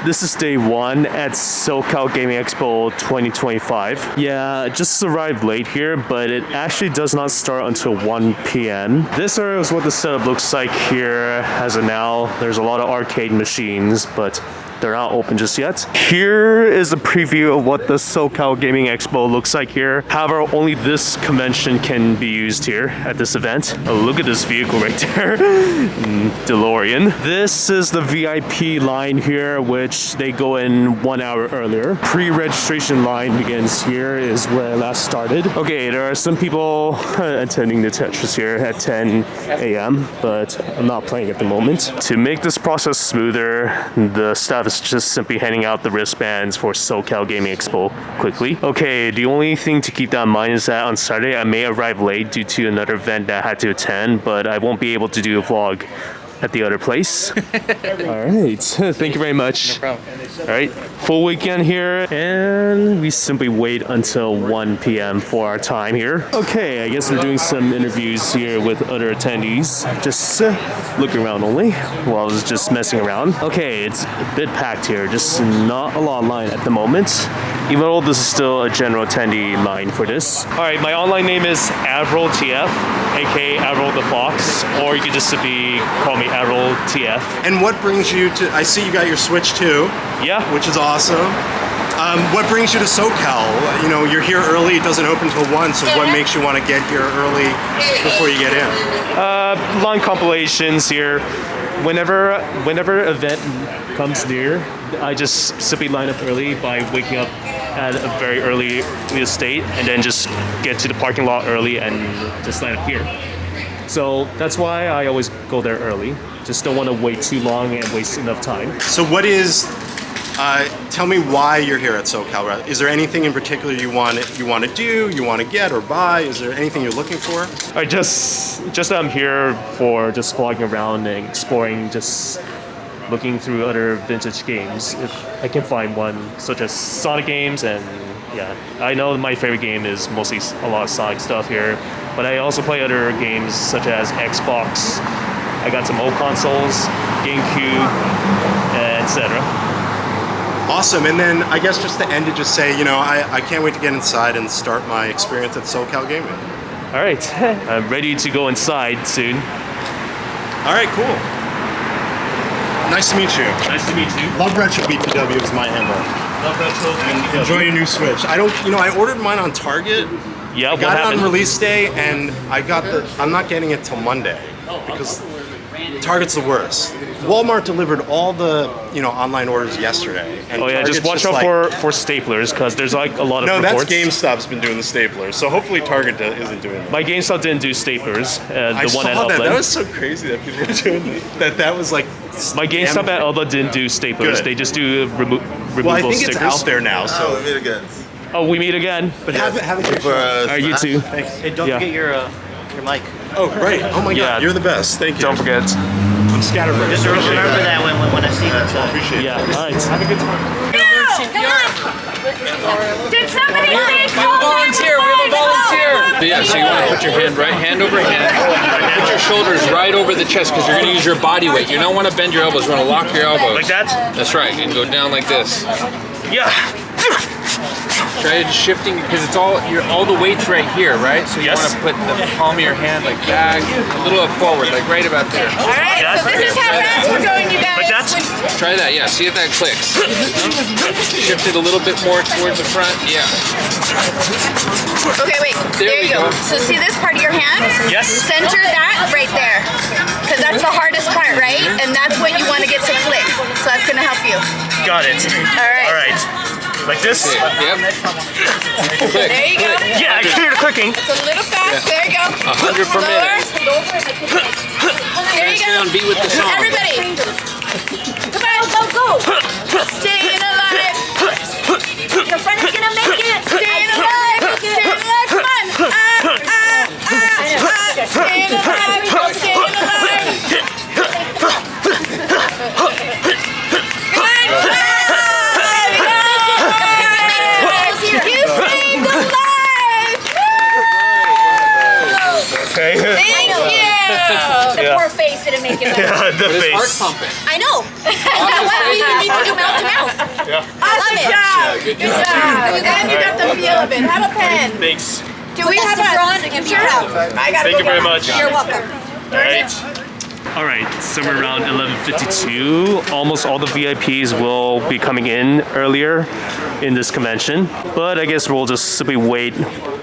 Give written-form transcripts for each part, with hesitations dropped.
This is day one at SoCal Gaming Expo 2025. Yeah, just arrived late here, but it actually does not start until 1 p.m. This area is what the setup looks like here as of now. There's a lot of arcade machines, but they're not open just yet. Here is a preview of what the SoCal Gaming Expo looks like here. However, only this convention can be used here at this event. Oh, look at this vehicle right there. DeLorean. This is the VIP line here, which they go in 1 hour earlier. Pre-registration line begins here is where I last started. Okay, there are some people attending the Tetris here at 10 a.m., but I'm not playing at the moment. To make this process smoother, the staff is just simply handing out the wristbands for SoCal Gaming Expo quickly. Okay, the only thing to keep that in mind is that on Saturday I may arrive late due to another event that I had to attend, but I won't be able to do a vlog at the other place. Alright, thank you very much. No problem. Alright, full weekend here, and we simply wait until 1 p.m. for our time here. Okay, I guess we're doing some interviews here with other attendees. Just looking around only while I was just messing around. Okay, it's a bit packed here, just not a lot of line at the moment, even though this is still a general attendee line for this. Alright, my online name is AvroTF, aka Avro the Fox, or you could just simply call me AvroTF. And what brings you to, I see you got your Switch too. Yeah. Which is awesome. What brings you to SoCal? You know, you're here early, it doesn't open till 1, so what makes you want to get here early before you get in? Long compilations here. Whenever event comes near, I just simply line up early by waking up at a very early state and then just get to the parking lot early and just line up here. So that's why I always go there early. Just don't want to wait too long and waste enough time. So what is, tell me why you're here at SoCal. Is there anything in particular you want to do, you want to get or buy? Is there anything you're looking for? I just that I'm here for just vlogging around and exploring, just looking through other vintage games if I can find one, such as Sonic games. And yeah, I know my favorite game is mostly a lot of Sonic stuff here, but I also play other games such as Xbox. I got some old consoles, GameCube, etc. Awesome, and then I guess just to end it, just say, you know, I can't wait to get inside and start my experience at SoCal Gaming. All right, I'm ready to go inside soon. All right, cool. Nice to meet you. Nice to meet you. Love Retro BTW is my handle. Love Retro BTW. Enjoy your new Switch. I ordered mine on Target. Yeah, I got it on release day, and I'm not getting it till Monday because Target's the worst. Walmart delivered all the online orders yesterday. And oh yeah, Target's just watch out for staplers because there's like a lot of reports. No, that's GameStop's been doing the staplers, so hopefully Target isn't doing it. My GameStop didn't do staplers. I saw that. That was so crazy that people were doing that. That was like. My GameStop at Alba didn't do staplers. Good. They just do removable stickers. Well, I think it's out there now. So we meet again. Oh, we meet again. But have a good show. All right, you too. Thanks. Hey, don't forget your mic. Oh, right. Oh my God, you're the best. Thank you. Don't forget. I'm scatterbrained. Just remember that when I see you outside. Appreciate it. Yeah. All right. Have a good time. Did somebody say volunteer? We have a volunteer. Yeah, so you want to put your hand over hand. Put your shoulders right over the chest because you're going to use your body weight. You don't want to bend your elbows. You want to lock your elbows. Like that? That's right. And go down like this. Yeah. Try shifting because it's all the weight's right here, right? So you want to put the palm of your hand like back, a little up forward, like right about there. All right, so this is how fast we're going, you guys. Like that? Try that, yeah. See if that clicks. Shift it a little bit more towards the front, yeah. Okay, wait. There you go. So see this part of your hand? Yes. Center that right there, because that's the hardest part, right? And that's what you want to get to click. So that's going to help you. Got it. All right. All right. Like this? Yep. Click. There you go. Yeah, I can hear the clicking. It's a little fast. Yeah. There you go. 100 per minute. There you go. Down, beat with the song. Everybody. Come on, go. Staying alive. Your friend is gonna make it. Staying alive. Staying alive. Come on. Staying alive. Staying alive. You saved a life! Okay. Thank you! The poor face, it made like it. Yeah, the His heart face. pumping. I know. That's why we even need to do mouth to mouth. I love it. Good Good job. You guys, you got the feel of it. Have a pen. Thanks. Do we have a drawn picture? I got Thank you very much. You're welcome. All right, somewhere around 11:52, almost all the VIPs will be coming in earlier in this convention, but I guess we'll just simply wait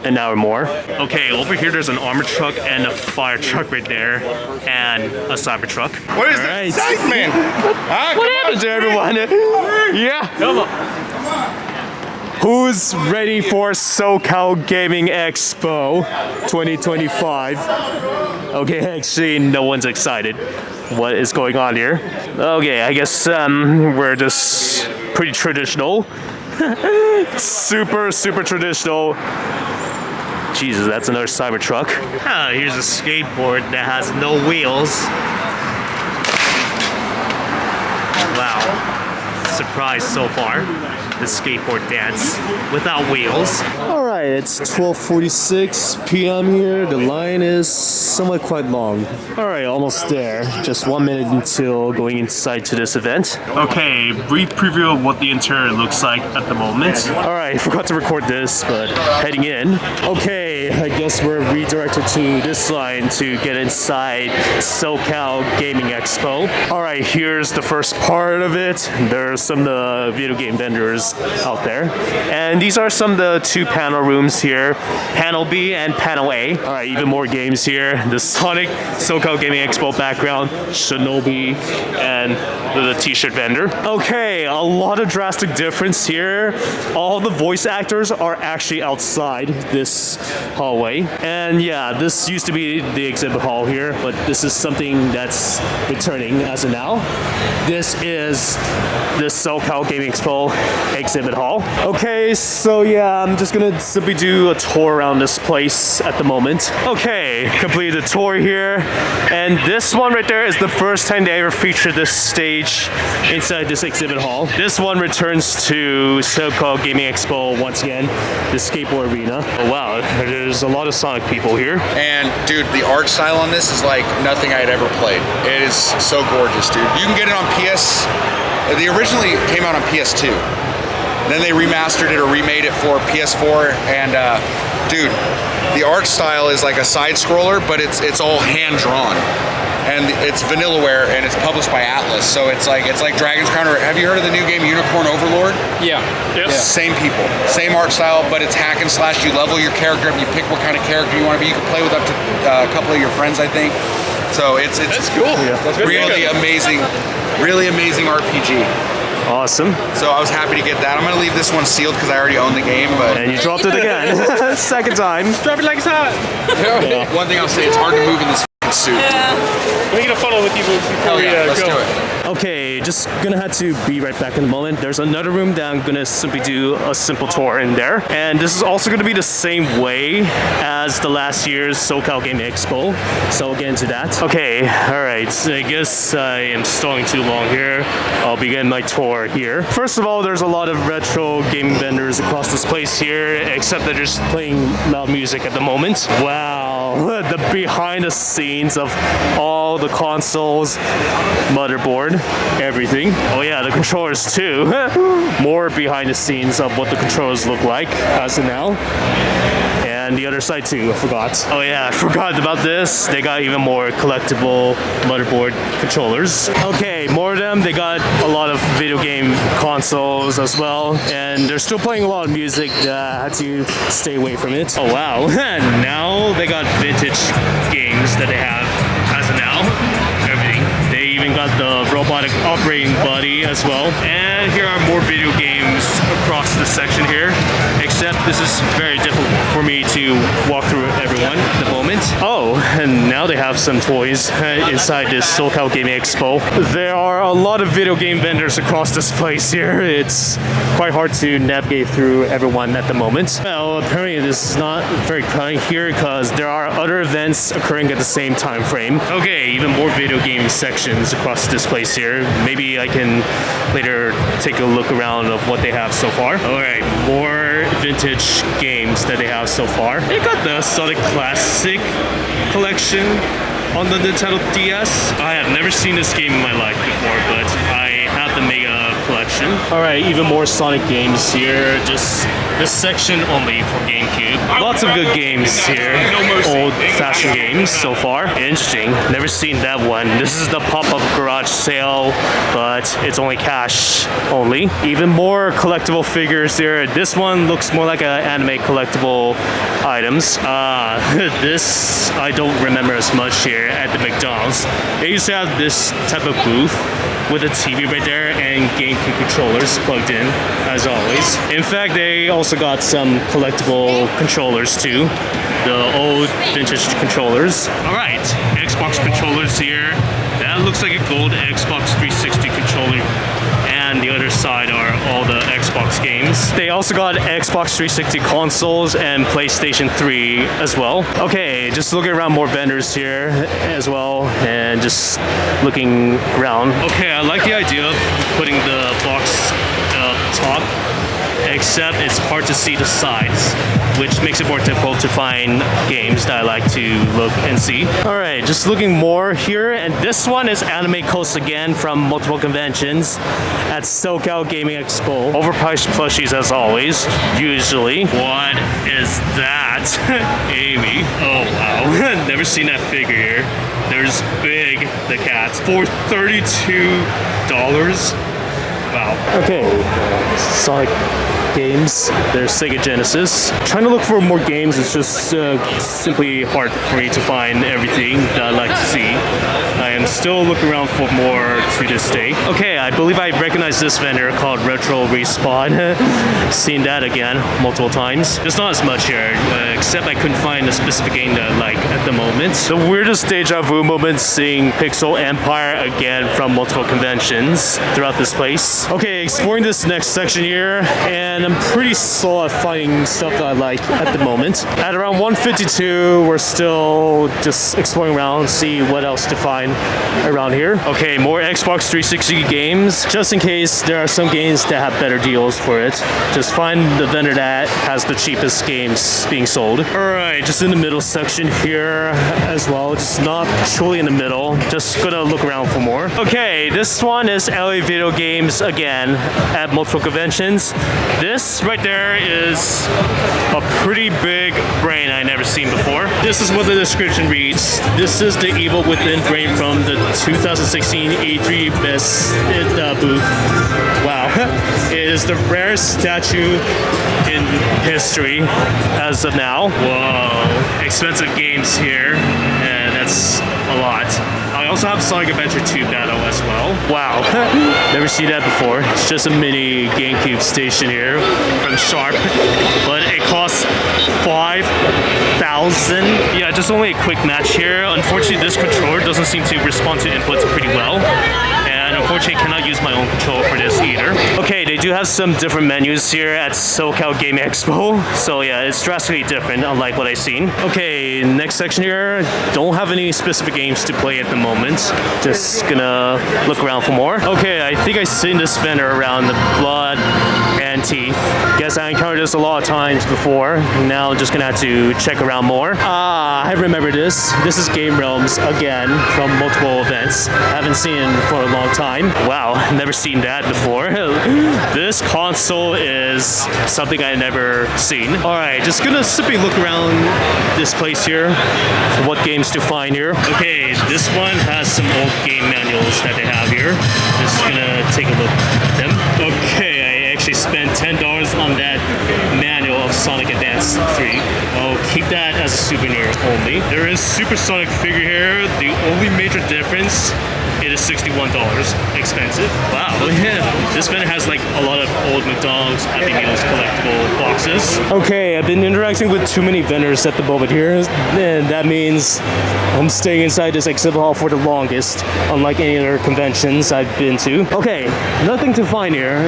an hour more. Okay, over here there's an armored truck and a fire truck right there, and a cyber truck. What is All right. the excitement? What happened to everyone? Yeah. Come on. Who's ready for SoCal Gaming Expo 2025? Okay, actually, no one's excited. What is going on here? Okay, I guess we're just pretty traditional. super traditional. Jesus, that's another cyber truck. Here's a skateboard that has no wheels. Wow. Surprise so far. The skateboard dance without wheels. All right, it's 12:46 p.m. here. The line is somewhat quite long. All right, almost there. Just 1 minute until going inside to this event. Okay, brief preview of what the interior looks like at the moment. All right, I forgot to record this, but heading in. Okay, I guess we're redirected to this line to get inside SoCal Gaming Expo. All right, here's the first part of it. There's some of the video game vendors out there, and these are some of the two panel rooms here, panel B and panel A. All right, even more games here. The Sonic SoCal Gaming Expo background, Shinobi, and the t-shirt vendor. Okay, a lot of drastic difference here. All the voice actors are actually outside this hallway, and yeah, this used to be the exhibit hall here, but this is something that's returning as of now. This is the SoCal Gaming Expo exhibit hall. Okay, so yeah, I'm just gonna simply do a tour around this place at the moment. Okay, completed the tour here, and this one right there is the first time they ever featured this stage inside this exhibit hall. This one returns to SoCal Gaming Expo once again, the skateboard arena. Oh wow, there's a lot of Sonic people here. And dude, the art style on this is like nothing I had ever played. It is so gorgeous, dude. You can get it on PS. They originally came out on PS2. Then they remastered it or remade it for PS4, and dude, the art style is like a side scroller, but it's all hand drawn, and it's vanillaware, and it's published by Atlas. So it's like Dragon's Crown. Have you heard of the new game Unicorn Overlord? Yeah. Yeah. Same people, same art style, but it's hack and slash. You level your character up, you pick what kind of character you want to be. You can play with up to a couple of your friends, I think. So it's That's cool. Yeah. That's really amazing RPG. Awesome. So I was happy to get that. I'm gonna leave this one sealed because I already own the game, but And you dropped it again. Second time. Drop it like it's hot. Yeah. one thing I'll say, it's hard to move in this suit. Let me get a photo with you before we Let's go. do it. Okay, just gonna have to be right back in a moment. There's another room that I'm gonna simply do a simple tour in there. And this is also gonna be the same way as the last year's SoCal Gaming Expo. So we'll get into that. Okay, alright, so I guess I am stalling too long here. I'll begin my tour here. First of all, there's a lot of retro gaming vendors across this place here, except they're just playing loud music at the moment. Wow, the behind the scenes of all the consoles, motherboard, everything. Oh yeah, the controllers too. More behind the scenes of what the controllers look like as of now. And the other side too, I forgot. Oh yeah, I forgot about this. They got even more collectible motherboard controllers. Okay, more of them. They got a lot of video game consoles as well. And they're still playing a lot of music. I had to stay away from it. Oh wow, now they got vintage games that they have as of now. Everything. They even got the robotic operating body as well. And here are more video games across the section here. Except this is very difficult for me to walk through everyone at the moment. Oh, and now they have some toys inside this SoCal Gaming Expo. There are a lot of video game vendors across this place here. It's quite hard to navigate through everyone at the moment. Well, apparently this is not very crowded here because there are other events occurring at the same time frame. Okay, even more video game sections across this place here. Maybe I can later take a look around of what they have so far. All right, more vintage games that they have so far. They got the Sonic Classic collection on the Nintendo DS. I have never seen this game in my life before, but I have the Mega collection. Alright, even more Sonic games here. Just this section only for GameCube. Lots of good games here. Old-fashioned games so far. Interesting. Never seen that one. This is the pop-up garage sale, but it's only cash only. Even more collectible figures here. This one looks more like an anime collectible items. This I don't remember as much here at the McDonald's. They used to have this type of booth with a TV right there and GameCube controllers plugged in, as always. In fact, they also got some collectible controllers too. The old vintage controllers. Alright, Xbox controllers here. That looks like a gold Xbox 360 controller. And the other side are all the Xbox games. They also got Xbox 360 consoles and PlayStation 3 as well. Okay, just looking around more vendors here as well, and just looking around. Okay, I like the idea of putting the box up top, except it's hard to see the sides, which makes it more difficult to find games that I like to look and see. Alright, just looking more here, and this one is Anime Coast again from multiple conventions at SoCal Gaming Expo. Overpriced plushies as always, usually. What is that? Amy. Oh wow, never seen that figure here. There's Big the cat for $32. Wow. Okay, Sonic games. There's Sega Genesis. Trying to look for more games is just simply hard for me to find everything that I like to see. I am still looking around for more to this day. Okay, I believe I recognize this vendor called Retro Respawn. Seen that again multiple times. There's not as much here, except I couldn't find a specific game that I like at the moment. The weirdest deja vu moment seeing Pixel Empire again from multiple conventions throughout this place. Okay, exploring this next section here, and I'm pretty slow at finding stuff that I like at the moment. At around 152, we're still just exploring around, see what else to find around here. Okay, more Xbox 360 games. Just in case there are some games that have better deals for it, just find the vendor that has the cheapest games being sold. Alright, just in the middle section here as well. Just not truly in the middle. Just gonna look around for more. Okay, this one is LA Video Games again at multiple conventions. This right there is a pretty big brain I never seen before. This is what the description reads. This is the Evil Within brain from the 2016 E3 Best booth. Wow. It is the rarest statue in history as of now. Whoa. Expensive games here, and that's a lot. I also have Sonic Adventure 2 Battle as well. Wow, never seen that before. It's just a mini GameCube station here from Sharp, but it costs $5,000. Yeah, just only a quick match here. Unfortunately, this controller doesn't seem to respond to inputs pretty well. And unfortunately, I cannot use my own controller for this either. Okay, they do have some different menus here at SoCal Gaming Expo. So yeah, it's drastically different, unlike what I've seen. Okay, next section here. Don't have any specific games to play at the moment. Just gonna look around for more. Okay, I think I've seen this vendor around the Blood and Teeth. Guess I encountered this a lot of times before. Now I'm just gonna have to check around more. I remember this. This is Game Realms again from multiple events. Haven't seen it for a long time. Wow, never seen that before. This console is something I never seen. Alright, just gonna simply look around this place here. What games to find here. Okay, this one has some old game manuals that they have here. Just gonna take a look at them. Okay, I actually spent $10 on that manual of Sonic Advance 3. I'll keep that as a souvenir only. There is Supersonic figure here. The only major difference, it is $61. Expensive. Wow. This vendor has like a lot of old McDonald's Happy Meals collectible boxes. Okay, I've been interacting with too many vendors at the moment here, and that means I'm staying inside this exhibit hall for the longest, unlike any other conventions I've been to. Okay, nothing to find here.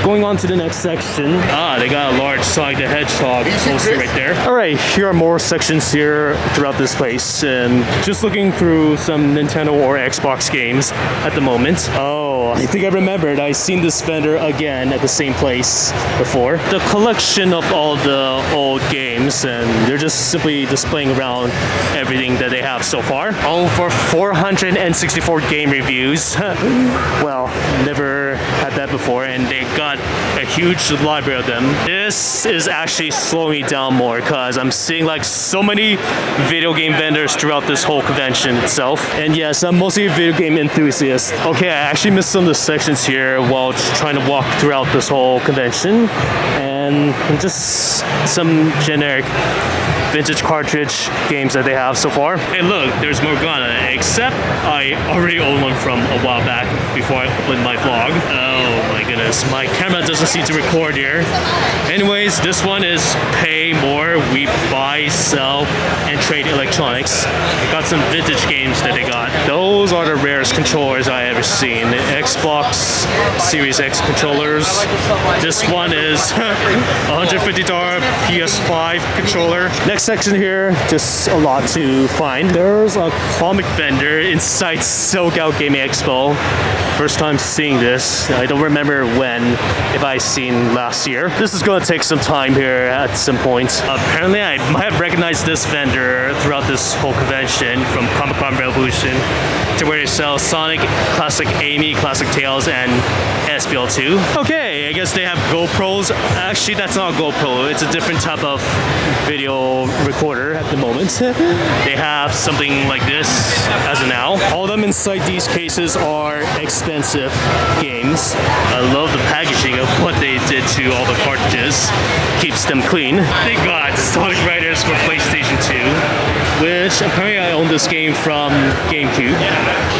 Going on to the next section. They got a large Sonic the Hedgehog poster right there. Alright, here are more sections here throughout this place, and just looking through some Nintendo or Xbox games at the moment. Oh, I think I remembered. I seen this vendor again at the same place before. The collection of all the old games, and they're just simply displaying around everything that they have so far. Over 464 game reviews. Well, never had that before, and they got a huge library of them. This is actually slowing me down more because I'm seeing like so many video game vendors throughout this whole convention itself. And yes, I'm mostly a video game enthusiast. Okay, I actually missed some of the sections here while just trying to walk throughout this whole convention, and just some generic vintage cartridge games that they have so far. Hey look, there's Morgana, except I already owned one from a while back before I opened my vlog. Oh my goodness, my camera doesn't seem to record here. Anyways, this one is pay more, we buy, sell, and trade electronics. Got some vintage games that they got. Those are the rarest controllers I ever seen. The Xbox Series X controllers. This one is $150 PS5 controller. Next section here, just a lot to find. There's a comic vendor inside SoCal Gaming Expo. First time seeing this. I don't remember when, if I seen last year. This is going to take some time here at some point. Apparently I might have recognized this vendor throughout this whole convention, from Comic-Con Revolution to where they sell Sonic, Classic Amy, Classic Tales, and SPL2. Okay, I guess they have GoPros. Actually, that's not a GoPro. It's a different type of video recorder at the moment. They have something like this as of now. All of them inside these cases are expensive games. I love the packaging of what they did to all the cartridges. Keeps them clean. They got Sonic Riders for PlayStation 2, which apparently I own this game from GameCube.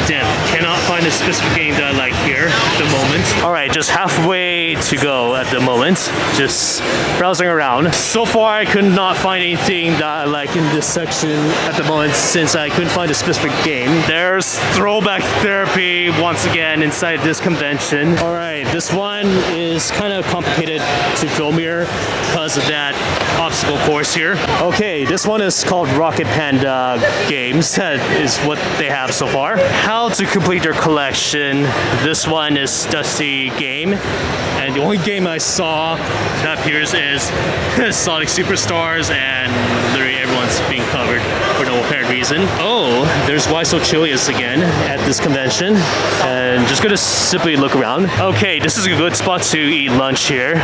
Damn, cannot find a specific game that I like here at the moment. Alright, just halfway to go at the moment. Just browsing around. So far I could not find anything that I like in this section at the moment, since I couldn't find a specific game. There's Throwback Therapy once again inside this convention. Alright, this one is kind of complicated to film here because of that obstacle course here. Okay, this one is called Rocket Panda Games. That is what they have so far. How to complete your collection. This one is Dusty Game. And the only game I saw that appears is Sonic Superstars, and literally everyone's being covered for no apparent reason. Oh, there's Why So Chilious again at this convention. And just gonna simply look around. Okay, this is a good spot to eat lunch here,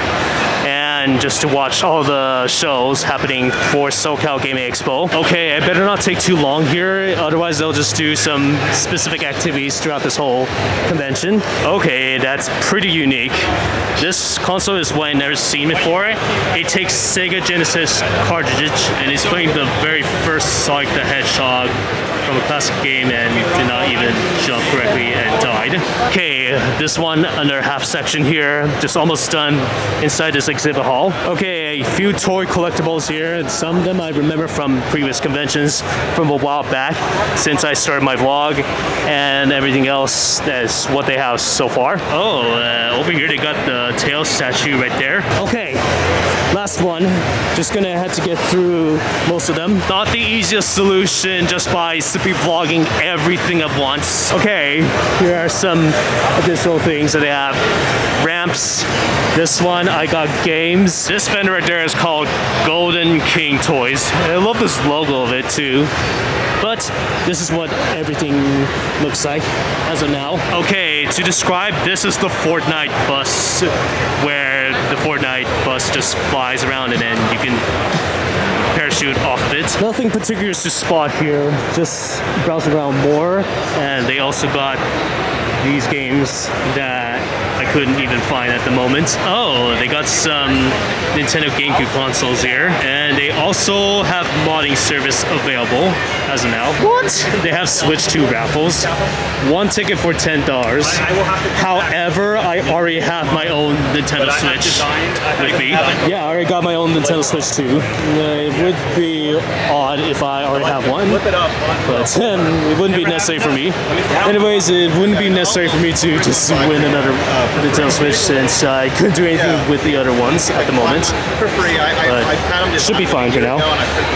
and just to watch all the shows happening for SoCal Gaming Expo. Okay, I better not take too long here, otherwise they'll just do some specific activities throughout this whole convention. Okay, that's pretty unique. This console is one I've never seen before. It takes Sega Genesis cartridge and it's playing the very first Sonic the Hedgehog from a classic game and did not even jump correctly and died. Okay, this one under half section here, just almost done inside this exhibit hall. Okay, a few toy collectibles here, and some of them I remember from previous conventions from a while back since I started my vlog, and everything else is what they have so far. Oh, over here they got the Tails statue right there. Okay, last one. Just gonna have to get through most of them. Not the easiest solution just by simply vlogging everything at once. Okay, here are some additional things that they have. Ramps. This one, I got games. This vendor right there is called Golden King Toys. I love this logo of it too. But this is what everything looks like as of now. Okay, to describe, this is the Fortnite bus, where the Fortnite bus just flies around and then you can parachute off of it. Nothing particular to spot here, just browse around more. And they also got these games that I couldn't even find at the moment. Oh, they got some Nintendo GameCube consoles here, and they also have modding service available as of now. What? They have Switch 2 raffles. One ticket for $10. However, I already have my own Nintendo Switch with me. Yeah, I already got my own Nintendo Switch 2. It would be odd if I already have one, but it wouldn't be necessary for me. Anyways, it wouldn't be necessary for me to just win another Nintendo Switch since I couldn't do anything with the other ones at the moment. For free. I pat them. Should be fine for now.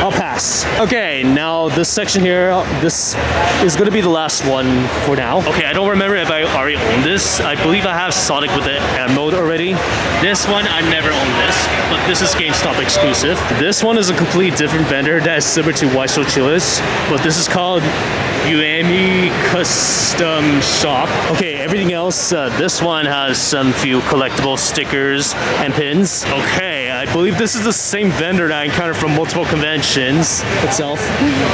I'll pass. Okay, now this section here, this is going to be the last one for now. Okay, I don't remember if I already own this. I believe I have Sonic with the M mode already. This one, I never owned this, but this is GameStop exclusive. This one is a completely different vendor that is similar to White Soul Chili's, but this is called Uemi Custom Shop. Okay, everything else, this one has some few collectible stickers and pins. Okay, I believe this is the same vendor that I encountered from multiple conventions itself.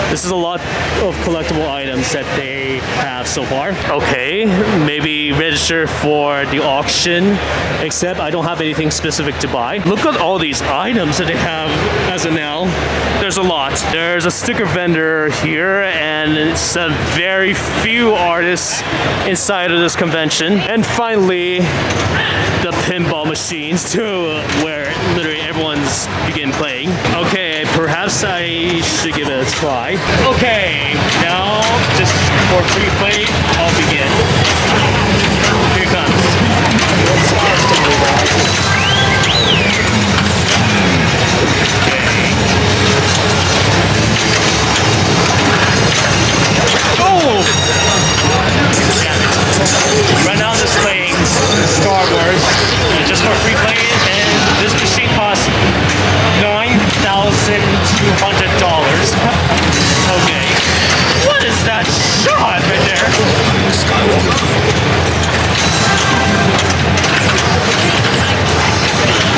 This is a lot of collectible items that they have so far. Okay, maybe register for the auction, except I don't have anything specific to buy. Look at all these items that they have as of now. There's a lot. There's a sticker vendor here, and it's a very few artists inside of this convention. And finally, the pinball machines too, where literally everyone's begin playing. Okay, perhaps I should give it a try. Okay, now just for free play, I'll begin. Here it comes. Oh! Right now I'm just playing Star Wars just for free play, and this machine costs $9,200. Okay. What is that shot right there?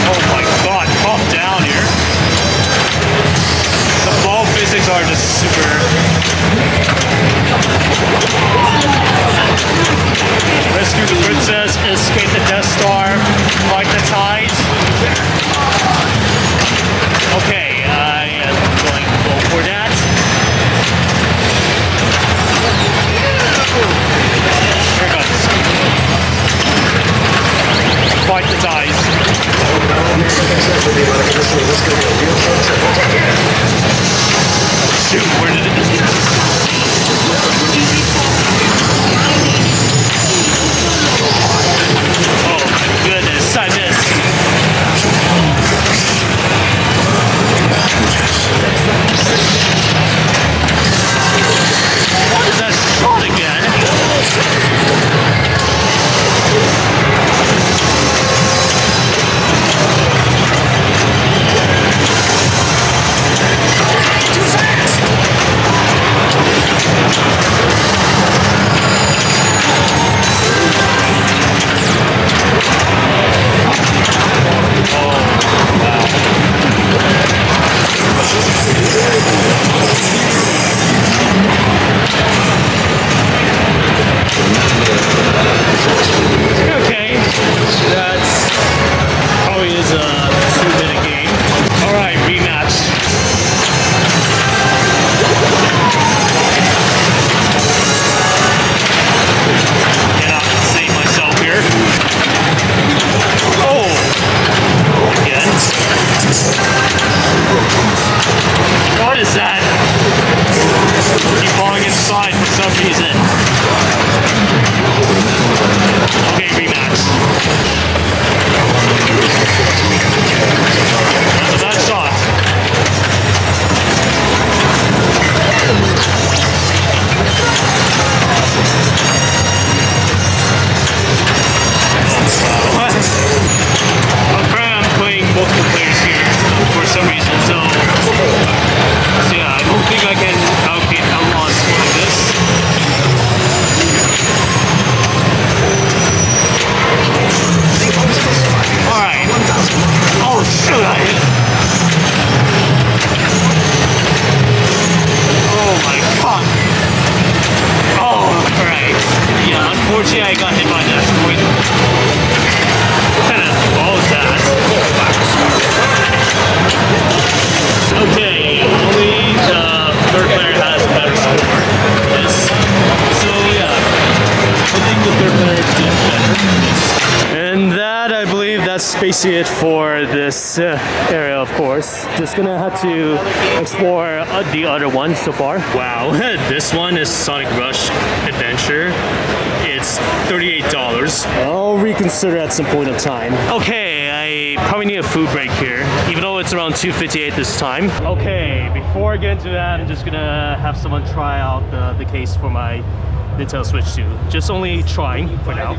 Oh my god, calm down here. The ball physics are just super. Rescue the princess, escape the Death Star, fight the tides. Okay, I am going to go for that. Here it goes. Fight the tides. Shoot, where did it? Oh my goodness, I missed. What is that shot again? that's basically it for this area, of course. Just gonna have to explore the other one so far. Wow, this one is Sonic Rush Adventure. It's $38. I'll reconsider at some point of time. Okay, I probably need a food break here, even though it's around 2:58 this time. Okay, before I get into that, I'm just gonna have someone try out the case for my Nintendo Switch 2. Just only trying for now.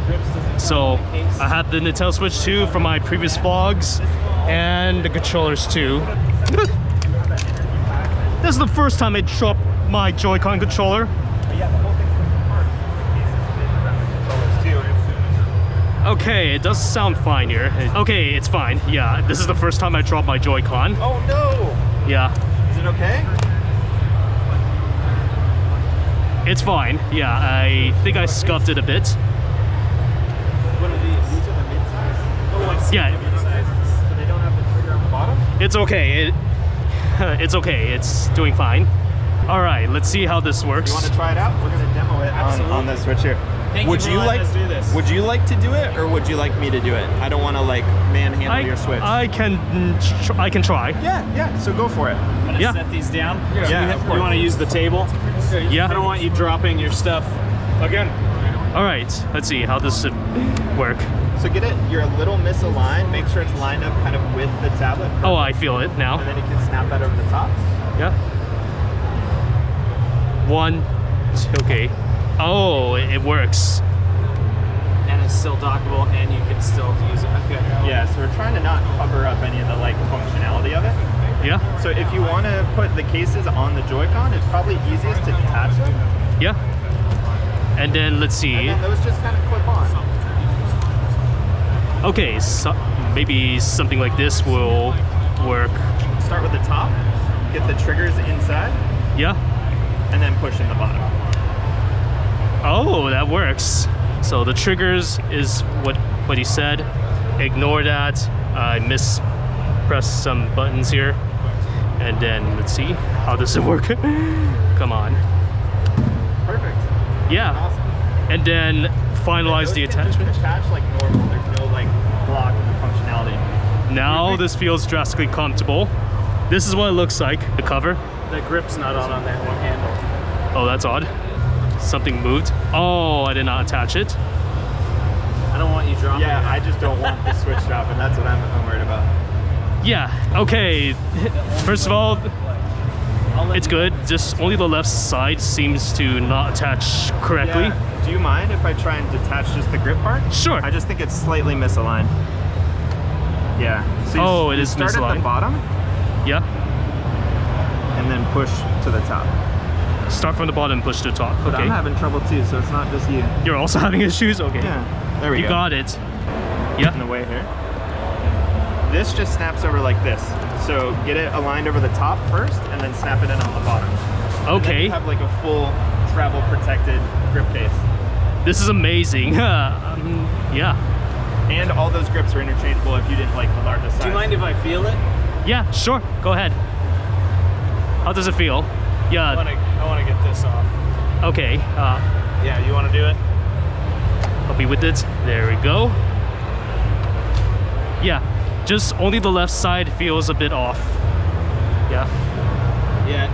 So I had the Nintendo Switch 2 from my previous vlogs and the controllers too. This is the first time I dropped my Joy-Con controller. Okay, it does sound fine here. Okay, it's fine. Yeah, this is the first time I dropped my Joy-Con. Oh no! Yeah. Is it okay? It's fine. Yeah, I think I scuffed it a bit. What are these? These are the mid-size? Oh, I see. Yeah. The mid-size. So they don't have the trigger on the bottom? It's okay. It's okay. It's doing fine. All right, let's see how this works. You want to try it out? We're going to demo it on this switch here. Would you like to do this? Would you like to do it, or would you like me to do it? I don't want to like manhandle your switch. I can try. Yeah. So go for it. Yeah. Set these down. Yeah. You want to use the table? Yeah. I don't want you dropping your stuff again. All right. Let's see how this should work. So get it. You're a little misaligned. Make sure it's lined up kind of with the tablet. Oh, I feel it now. And then you can snap that over the top. Yeah. 1, 2, okay. Oh, it works. And it's still dockable, and you can still use it. Okay. Yeah. So we're trying to not cover up any of the like functionality of it. Yeah. So if you want to put the cases on the Joy-Con, it's probably easiest to detach them. Yeah. And then let's see. And then those just kind of clip on. Okay, so maybe something like this will work. Start with the top, get the triggers inside, Yeah. and then push in the bottom. Oh, that works. So the triggers is what he said. Ignore that. I mispressed some buttons here. And then let's see, how does it work? Come on. Perfect. Yeah. Awesome. And then finalize the Those can just attachment. attach like normal. There's no like block functionality. Now this feels drastically comfortable. This is what it looks like, the cover. The grip's not on that one handle. Oh, that's odd. Something moved. Oh, I did not attach it. I don't want you dropping Yeah, it. I just don't want the switch dropping. That's what I'm worried about. Yeah, okay. First of all, I'll let it's you- good. Just only the left side seems to not attach correctly. Yeah. Do you mind if I try and detach just the grip part? Sure. I just think it's slightly misaligned. Yeah. So you Oh, it is start at misaligned. the bottom Yeah. and then push to the top. Start from the bottom, push to the top. But Okay. I'm having trouble too, so it's not just you. You're also having issues? Okay. Yeah. There we You go. got it. In Yeah. the way here. This just snaps over like this. So get it aligned over the top first, and then snap it in on the bottom. And then Okay. you have like a full travel protected grip case. This is amazing. Yeah. And all those grips are interchangeable if you didn't like the largest size. Do you mind if I feel it? Yeah, sure. Go ahead. How does it feel? I Yeah. want to get this off. Okay. Yeah, you want to do it? I'll be with it. There we go. Yeah. Just only the left side feels a bit off. Yeah. Yeah,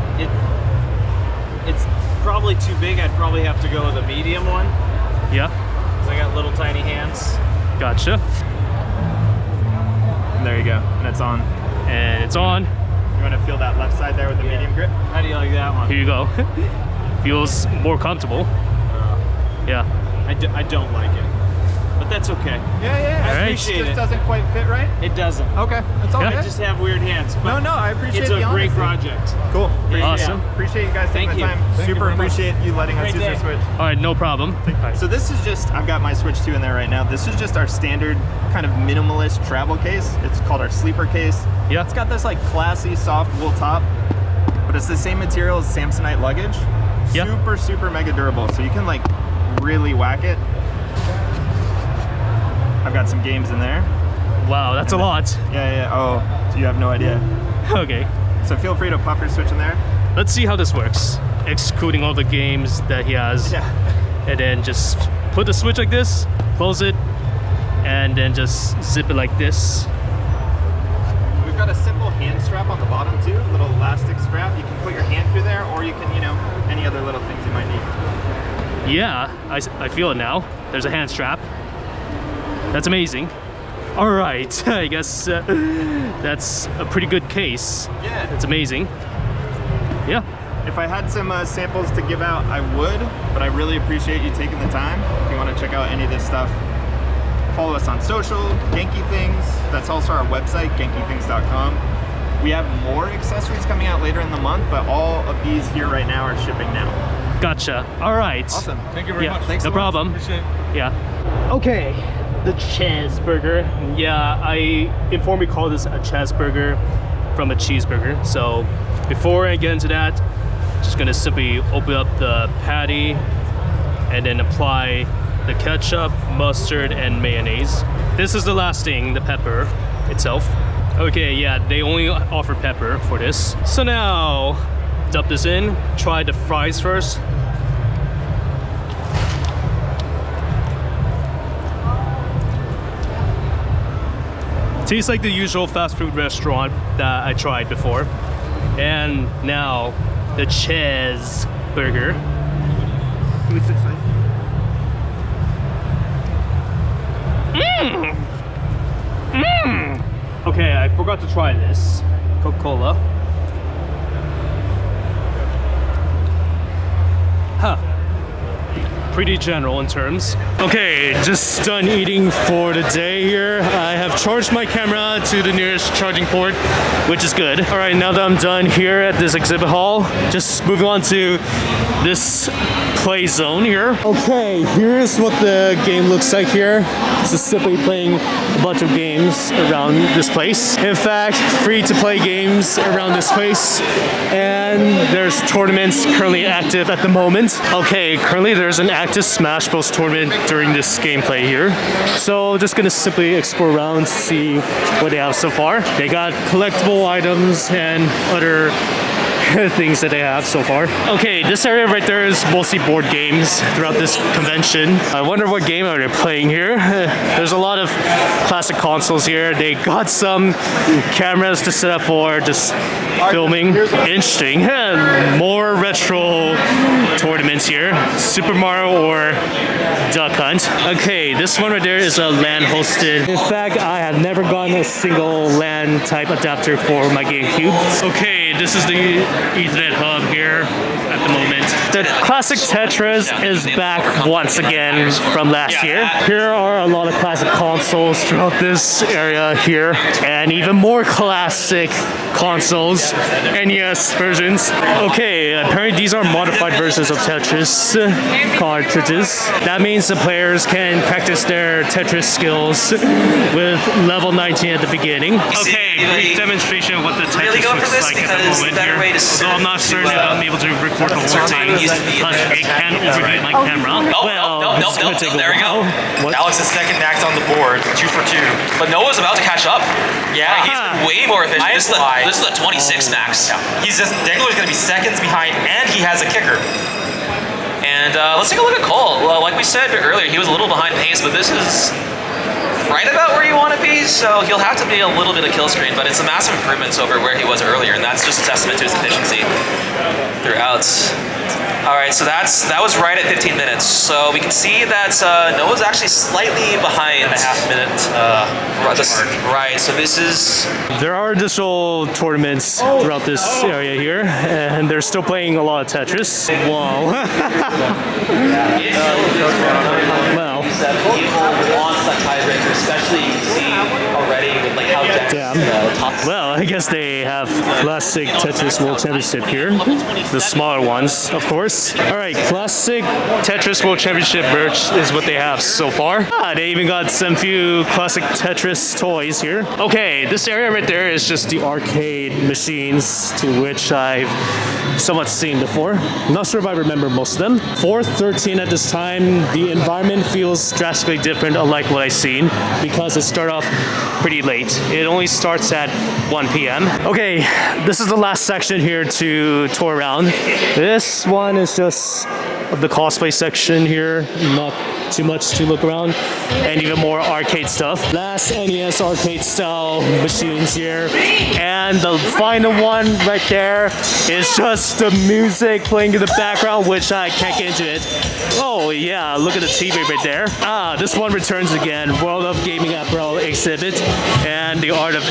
it's probably too big. I'd probably have to go with a medium one, Yeah. because I got little tiny hands. Gotcha. And there you go. And it's on. And it's on. You want to feel that left side there with the Yeah. medium grip? How do you like that one? Here you go. Feels more comfortable. Yeah. I don't like it, but that's okay. Yeah. I All right. appreciate Just it. doesn't quite fit right? It doesn't. Okay. That's all Yeah. I good. just have weird hands. But No, I appreciate it's the a great honesty. project. Cool. Awesome. Appreciate you guys taking Thank the you. time. Thank you Super very much. appreciate you letting us Great use the day. Switch. All right, no problem. All right. So this is just, I've got my Switch 2 in there right now. This is just our standard kind of minimalist travel case. It's called our sleeper case. Yeah. It's got this like classy soft wool top, but it's the same material as Samsonite luggage. Yeah. Super mega durable. So you can like really whack it. I've got some games in there. Wow, that's a lot. Yeah. Oh, so you have no idea. Okay. So feel free to pop your Switch in there. Let's see how this works. Excluding all the games that he has. Yeah. And then just put the Switch like this, close it, and then just zip it like this. We've got a simple hand strap on the bottom too, a little elastic strap. You can put your hand through there, or you can, you know, any other little things you might need. Yeah, I feel it now. There's a hand strap. That's amazing. All right, I guess that's a pretty good case. Yeah. It's amazing. Yeah. If I had some samples to give out, I would, but I really appreciate you taking the time. If you want to check out any of this stuff, follow us on social, Genki Things. That's also our website, genkythings.com. We have more accessories coming out later in the month, but all of these here right now are shipping now. Gotcha. All right. Awesome. Thank you very much. Thanks no so problem. much. Appreciate it. Yeah. Okay. The cheeseburger. Yeah, I informally call this a cheeseburger from a cheeseburger. So before I get into that, just gonna simply open up the patty and then apply the ketchup, mustard, and mayonnaise. This is the last thing, the pepper itself. Okay, yeah, they only offer pepper for this. So now, dump this in, try the fries first. Tastes like the usual fast food restaurant that I tried before. And now, the cheeseburger. Okay, I forgot to try this. Coca-Cola. Huh. Pretty general in terms. Okay, just done eating for the day here. I have charged my camera to the nearest charging port, which is good. All right, now that I'm done here at this exhibit hall, just moving on to this play zone here. Okay, here's what the game looks like here. This is simply playing a bunch of games around this place. In fact, free to play games around this place. And there's tournaments currently active at the moment. Okay, currently there's an active Smash Bros tournament during this gameplay here. So just gonna simply explore around, see what they have so far. They got collectible items and other things that they have so far. Okay, this area right there is mostly board games throughout this convention. I wonder what game are they playing here. There's a lot of classic consoles here. They got some cameras to set up for just filming. Interesting. More retro tournaments here. Super Mario or Duck Hunt. Okay, this one right there is a LAN hosted. In fact, I have never gotten a single LAN type adapter for my GameCube. Okay, this is the Ethernet hub here at the moment. The classic Tetris is back once again from last year. Here are a lot of classic consoles throughout this area here, and even more classic consoles, NES versions. Okay, apparently these are modified versions of Tetris cartridges. That means the players can practice their Tetris skills with level 19 at the beginning. Okay, brief demonstration of what the Tetris looks like at the moment here. So I'm not certain if I'm able to record the whole thing because it can overheat my camera. Nope. There we go. Alex's second act on the board, 2 for 2. But Noah's about to catch up. Yeah, he's been way more efficient. This is a 26 max. Yeah. Dangler's going to be seconds behind, and he has a kicker. And let's take a look at Cole. Well, like we said earlier, he was a little behind pace, but this is right about where you want to be, so he'll have to be a little bit of kill screen, but it's a massive improvements over where he was earlier, and that's just a testament to his efficiency throughout. All right, so that was right at 15 minutes. So we can see that Noah's actually slightly behind a half minute. Right, so this is... There are additional tournaments throughout this area here, and they're still playing a lot of Tetris. Wow. Well. Especially you can see already with like how Well, I guess they have classic Tetris World Championship here. The smaller ones, of course. All right, classic Tetris World Championship merch is what they have so far. They even got some few classic Tetris toys here. Okay, this area right there is just the arcade machines to which I've somewhat seen before. I'm not sure if I remember most of them. 4:13 at this time, the environment feels drastically different, unlike what I've seen, because it started off pretty late. It only starts at 1 p.m. Okay, this is the last section here to tour around. This one is just the cosplay section here, not too much to look around, and even more arcade stuff. Last NES arcade style machines here, and the final one right there is just the music playing in the background, which I can't get into it. Oh yeah, look at the TV right there. This one returns again, World of Gaming Apparel exhibit, and the art of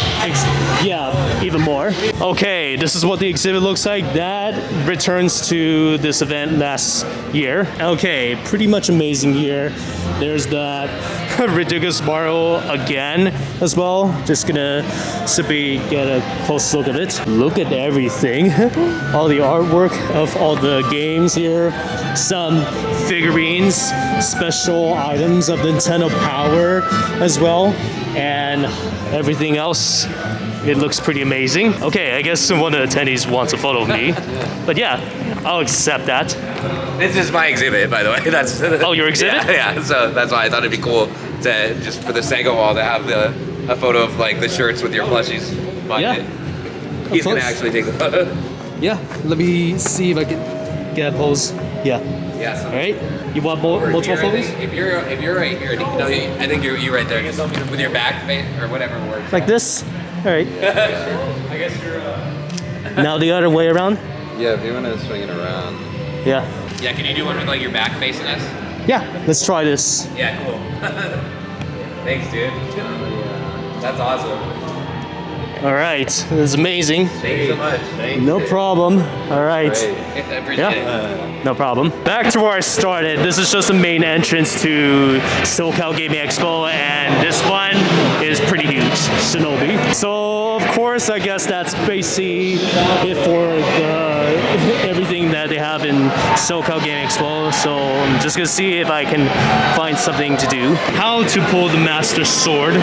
even more. Okay, this is what the exhibit looks like. That returns to this event last year. Okay, pretty much amazing here. There's that ridiculous Mario again as well. Just gonna simply get a close look at it. Look at everything. All the artwork of all the games here. Some figurines, special items of Nintendo Power as well, and everything else. It looks pretty amazing. Okay, I guess one of the attendees wants a photo of me. But yeah, I'll accept that. This is my exhibit, by the way. That's oh, your exhibit? Yeah, so that's why I thought it'd be cool to, just for the Sega wall, to have a photo of like the shirts with your plushies behind it. He's gonna actually take the photo. Yeah, let me see if I can get a pose. Yeah. Yeah. So all right. You want multiple photos? If you're right here, no, I think you're right there, just with your back face or whatever works. Like this? All right. I guess you're. Now the other way around. Yeah, if you want to swing it around. Yeah. Yeah, can you do one with like your back facing us? Yeah, let's try this. Yeah, cool. Thanks, dude. That's awesome. All right, this is amazing. Thank you so much. No problem. All right. I appreciate it. No problem. Back to where I started. This is just the main entrance to SoCal Gaming Expo, and this one is pretty huge, Shinobi. So of course, I guess that's basically it for everything that they have in SoCal Gaming Expo. So I'm just gonna see if I can find something to do. How to pull the Master Sword.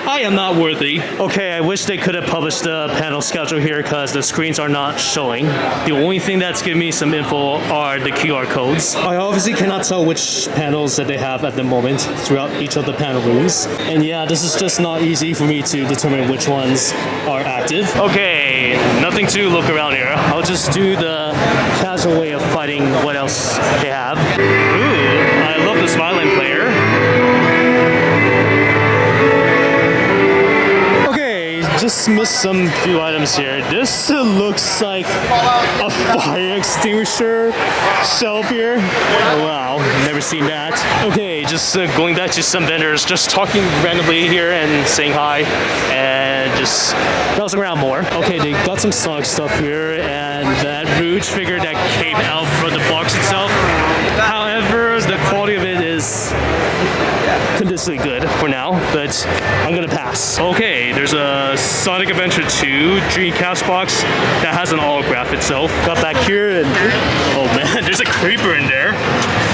I am not worthy. Okay, I wish they could have published the panel schedule here because the screens are not showing. The only thing that's giving me some info are the QR codes. I obviously cannot tell which panels that they have at the moment throughout each of the panel rooms. And yeah, this is just not easy for me to determine which ones are active. Okay, nothing to look around here. I'll just do the casual way of fighting what else they have. Ooh, I love this violin player. Just missed some few items here. This looks like a fire extinguisher shelf here. Oh, wow, never seen that. Okay, just going back to some vendors, just talking randomly here and saying hi and just browsing around more. Okay, they got some Sonic stuff here and that Rouge figure that came out from the box itself. However, the quality of it is conditionally good for now, but I'm gonna pass. Okay, there's a Sonic Adventure 2 Dreamcast box that has an autograph itself. Got back here and oh man, there's a creeper in there.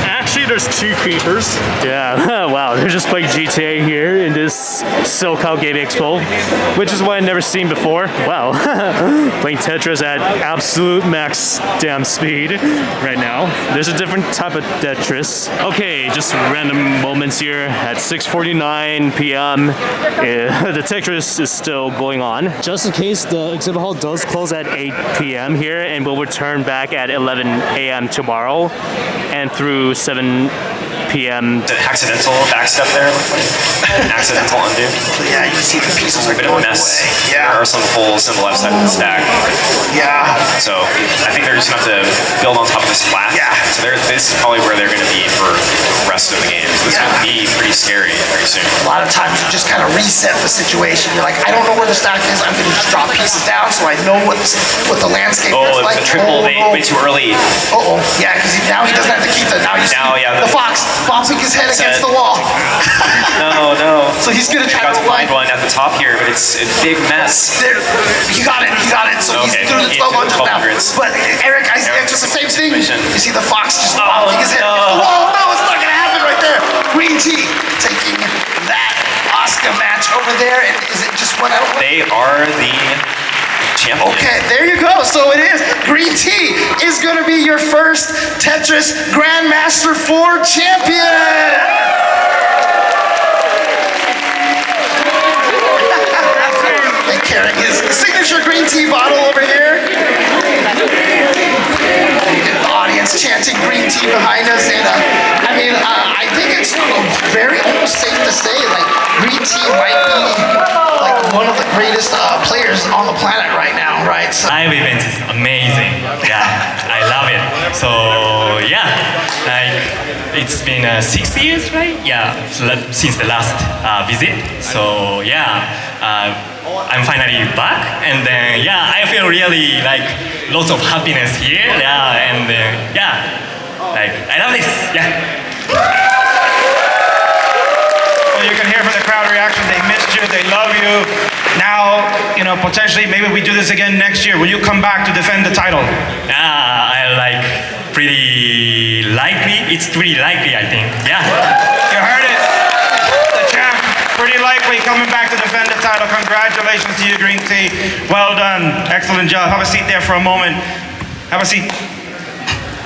Actually, there's two creepers. Yeah, wow, they're just playing GTA here in this SoCal Gaming Expo, which is what I've never seen before. Wow, playing Tetris at absolute max damn speed right now. There's a different type of Tetris. Okay, just random moments here at 6:49 p.m. The Tetris is still going on. Just in case, the exhibit hall does close at 8 p.m. here and will return back at 11 a.m. tomorrow and through 7 p.m. The accidental backstep there, an accidental undo. Yeah, you can see the pieces are a bit of a mess. Yeah. There are some holes in the left side of the stack. Yeah. So I think they're just gonna have to build on top of this flat. Yeah. So this is probably where they're gonna be for the rest of the game. So this could be pretty scary pretty soon. A lot of times you just kind of reset the situation. You're like, I don't know where the stack is. I'm gonna just drop pieces down so I know what the landscape is like. The triple way too early. Yeah, because now he doesn't have to keep that. Now he's the fox bopping his head against the wall. No. So he's gonna try to find one at the top here, but it's a big mess. He got it. So he's through the 1200s now. But Eric, I see just the same thing. You see the fox just bopping his head. Oh no, it's not gonna happen right there. Green Tea taking that Oscar match over there, and is it just one out? They are the champion. Okay, there you go. So it is. Green Tea is going to be your first Tetris Grandmaster 4 champion. And carrying his signature green tea bottle over here. chanting green tea behind us, and I mean, I think it's very almost safe to say, like, green tea might be like one of the greatest players on the planet right now, right? So live event is amazing. Yeah, I love it. So yeah, like it's been 6 years, right? Yeah, since the last visit. So yeah, I'm finally back, and then yeah, I feel really like lots of happiness here. Yeah, and yeah, like I love this. Yeah. Well, you can hear from the crowd reaction. They missed you. They love you. Now, you know, potentially, maybe we do this again next year. Will you come back to defend the title? I like pretty likely. It's pretty likely, I think. Yeah. You heard it. The champ, pretty likely coming back to defend the title. Congratulations to you, Green Tea. Well done. Excellent job. Have a seat there for a moment. Have a seat.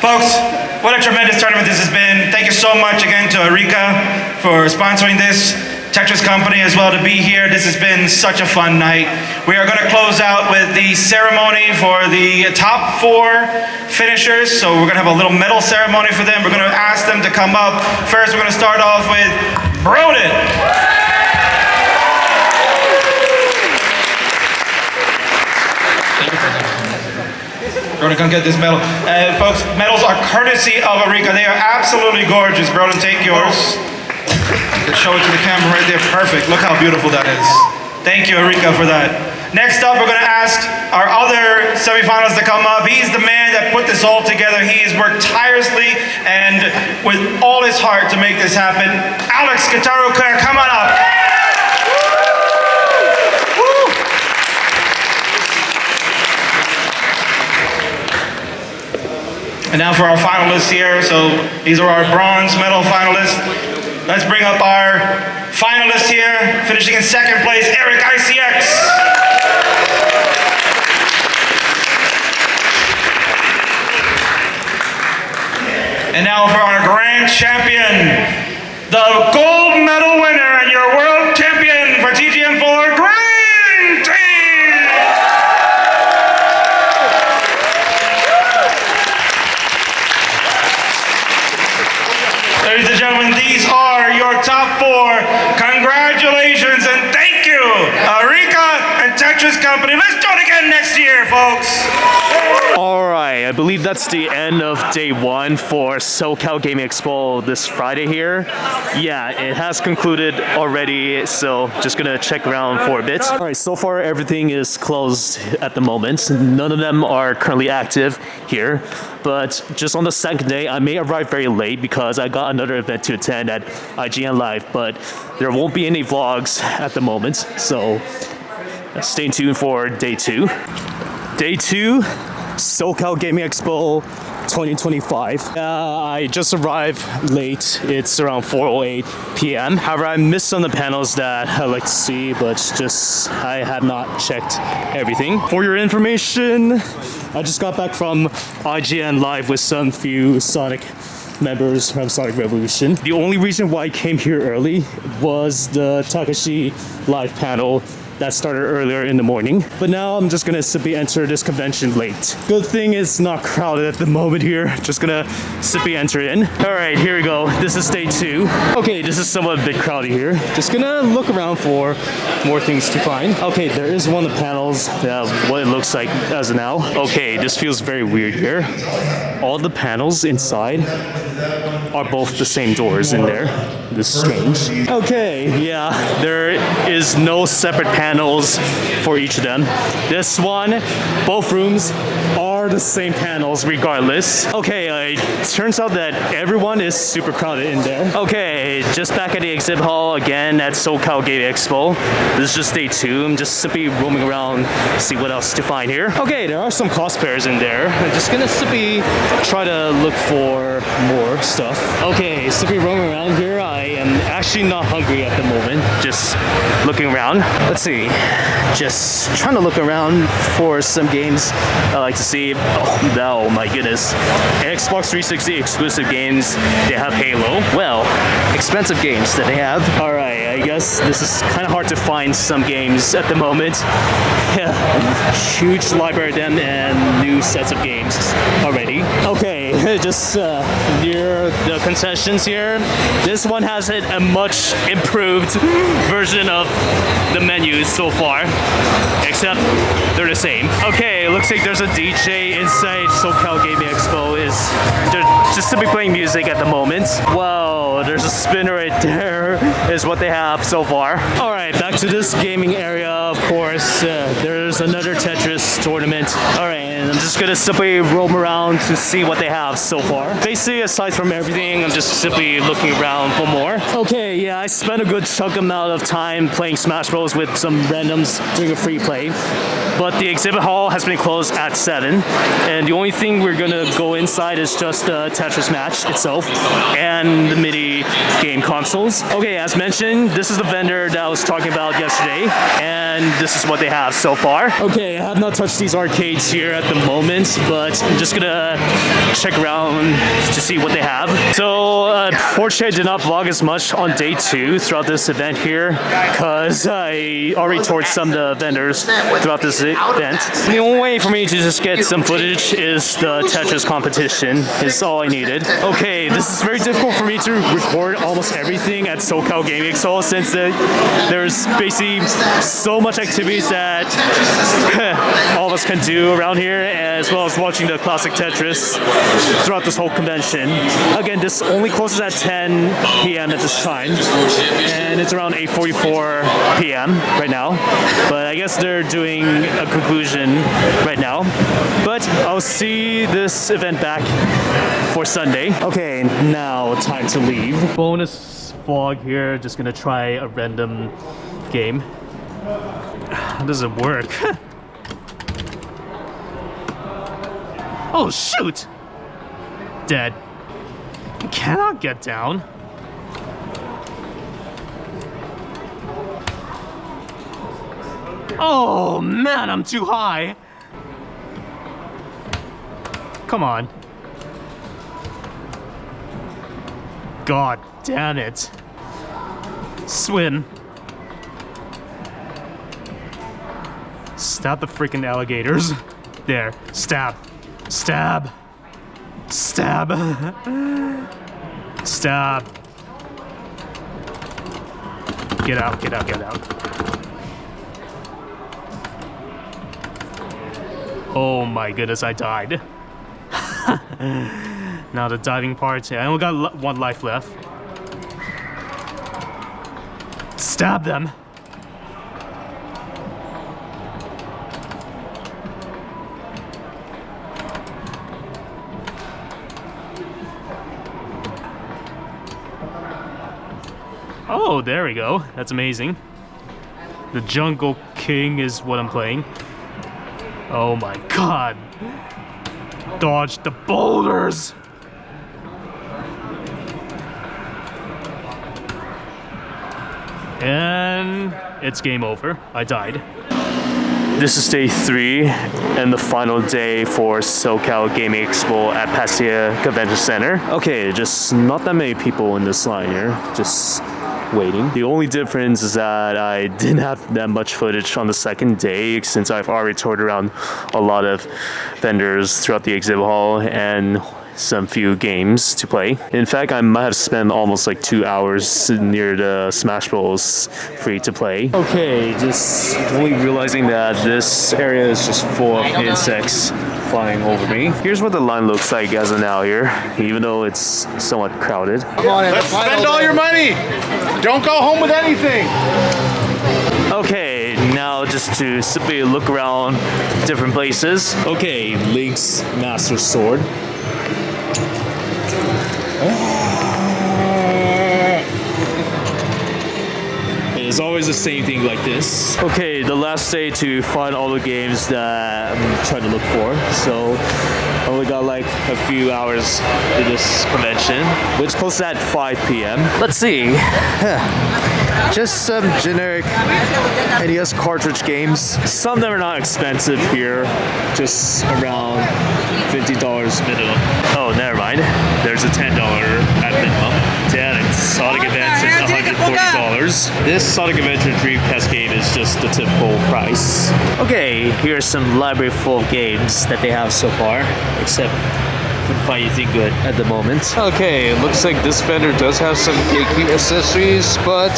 Folks, what a tremendous tournament this has been. Thank you so much again to Arika for sponsoring this. Tetris Company as well to be here. This has been such a fun night. We are going to close out with the ceremony for the top 4 finishers. So we're going to have a little medal ceremony for them. We're going to ask them to come up. First, we're going to start off with Broden. Broden, come get this medal. Folks, medals are courtesy of Arika. They are absolutely gorgeous. Broden, take yours. Show it to the camera right there. Perfect. Look how beautiful that is. Thank you, Arika, for that. Next up, we're going to ask our other semifinalists to come up. He's the man that put this all together. He has worked tirelessly and with all his heart to make this happen. Alex Kataruka, come on up. And now for our finalists here. So these are our bronze medal finalists. Let's bring up our finalist here, finishing in second place, Eric ICX. And now for our grand champion, the gold medal winner and your world champion for TGM4, Green Tea! Ladies and gentlemen, these are your top 4. Congratulations and thank you, Arika and Tetris Company. Let's do it again next year, folks. Alright, I believe that's the end of day 1 for SoCal Gaming Expo this Friday here. Yeah, it has concluded already, so just gonna check around for a bit. Alright, so far everything is closed at the moment. None of them are currently active here, but just on the second day, I may arrive very late because I got another event to attend at IGN Live, but there won't be any vlogs at the moment, so stay tuned for day 2. Day 2, SoCal Gaming Expo 2025. I just arrived late. It's around 4:08 p.m. However, I missed some of the panels that I'd like to see, but just I had not checked everything. For your information, I just got back from IGN Live with some few Sonic members from Sonic Revolution. The only reason why I came here early was the Takashi live panel that started earlier in the morning. But now I'm just gonna simply enter this convention late. Good thing it's not crowded at the moment here. Just gonna simply enter in. All right, here we go. This is day 2. Okay, this is somewhat a bit crowded here. Just gonna look around for more things to find. Okay, there is one of the panels, what it looks like as of now. Okay, this feels very weird here. All the panels inside are both the same doors in there. This is strange. Okay, yeah, there is no separate panels for each of them. This one, both rooms are the same panels regardless. Okay, it turns out that everyone is super crowded in there. Okay, just back at the exhibit hall again at SoCal Gaming Expo. This is just day 2. I'm just simply roaming around, see what else to find here. Okay, there are some cosplayers in there. I'm just gonna simply try to look for more stuff. Okay, simply roaming around here. I am actually not hungry at the moment. Just looking around. Let's see. Just trying to look around for some games I like to see. Oh my goodness. Xbox 360 exclusive games. They have Halo. Well, expensive games that they have. Alright, I guess this is kind of hard to find some games at the moment. Yeah, huge library of them and new sets of games already. Okay, just near the concessions here. This one has a much improved version of the menus so far, except they're the same. Okay, it looks like there's a DJ inside SoCal Gaming Expo. They're just simply playing music at the moment. Wow, there's a spinner right there is what they have so far. All right, back to this gaming area, of course. There's another Tetris tournament. All right, and I'm just gonna simply roam around to see what they have so far. Basically, aside from everything, I'm just simply looking around for more. Okay, yeah, I spent a good chunk amount of time playing Smash Bros with some randoms doing a free play. But the exhibit hall has been closed at 7, and the only thing we're gonna go inside is just the Tetris match itself and the mini game consoles. Okay, as mentioned, this is the vendor that I was talking about yesterday, and this is what they have so far. Okay, I have not touched these arcades here at the moment, but I'm just gonna check around to see what they have. So, fortunately, I did not vlog as much on day 2 throughout this event here, because I already toured some of the vendors throughout this event. The only way for me to just get some footage is the Tetris competition. Is all I needed. Okay, this is very difficult for me to record almost everything at SoCal Gaming Expo, since there's basically so much activities that all of us can do around here, as well as watching the classic Tetris throughout this whole convention. Again, this only closes at 10 p.m. at this time, and it's around 8:44 p.m. right now, but I guess they're doing a conclusion right now. But I'll see this event back for Sunday. Okay, now time to leave. Bonus vlog here, just gonna try a random game. How does it work? Oh shoot! Dead. Cannot get down. Oh man, I'm too high. Come on. God damn it. Swim. Stab the freaking alligators. There. Stab. Stab. Stab. Stab. Get out, get out, get out. Oh my goodness, I died. Now the diving part. I only got 1 life left. Stab them. Oh, there we go. That's amazing. The Jungle King is what I'm playing. Oh my god. Dodge the boulders. And it's game over. I died. This is day 3 and the final day for SoCal Gaming Expo at Pasadena Convention Center. Okay, just not that many people in this line here. Just waiting. The only difference is that I didn't have that much footage on the second day, since I've already toured around a lot of vendors throughout the exhibit hall and some few games to play. In fact, I might have spent almost like 2 hours near the Smash Bros free to play. Okay, just only realizing that this area is just full of insects flying over me. Here's what the line looks like as of now here, even though it's somewhat crowded. Come on, let's spend all your money. Don't go home with anything. Okay, now just to simply look around different places. Okay, Link's Master Sword. It's always the same thing like this. Okay, the last day to find all the games that I'm trying to look for. So I only got like a few hours to this convention, which closes at 5 p.m. Let's see. Just some generic NES cartridge games. Some of them are not expensive here, just around $50 minimum. Oh, never mind. There's a $10 at minimum. Damn it, Sonic Advance is $140. This Sonic Adventure Dream Cascade is just the typical price. Okay, here's some library full of games that they have so far, except couldn't find anything good at the moment. Okay, it looks like this vendor does have some geeky accessories, but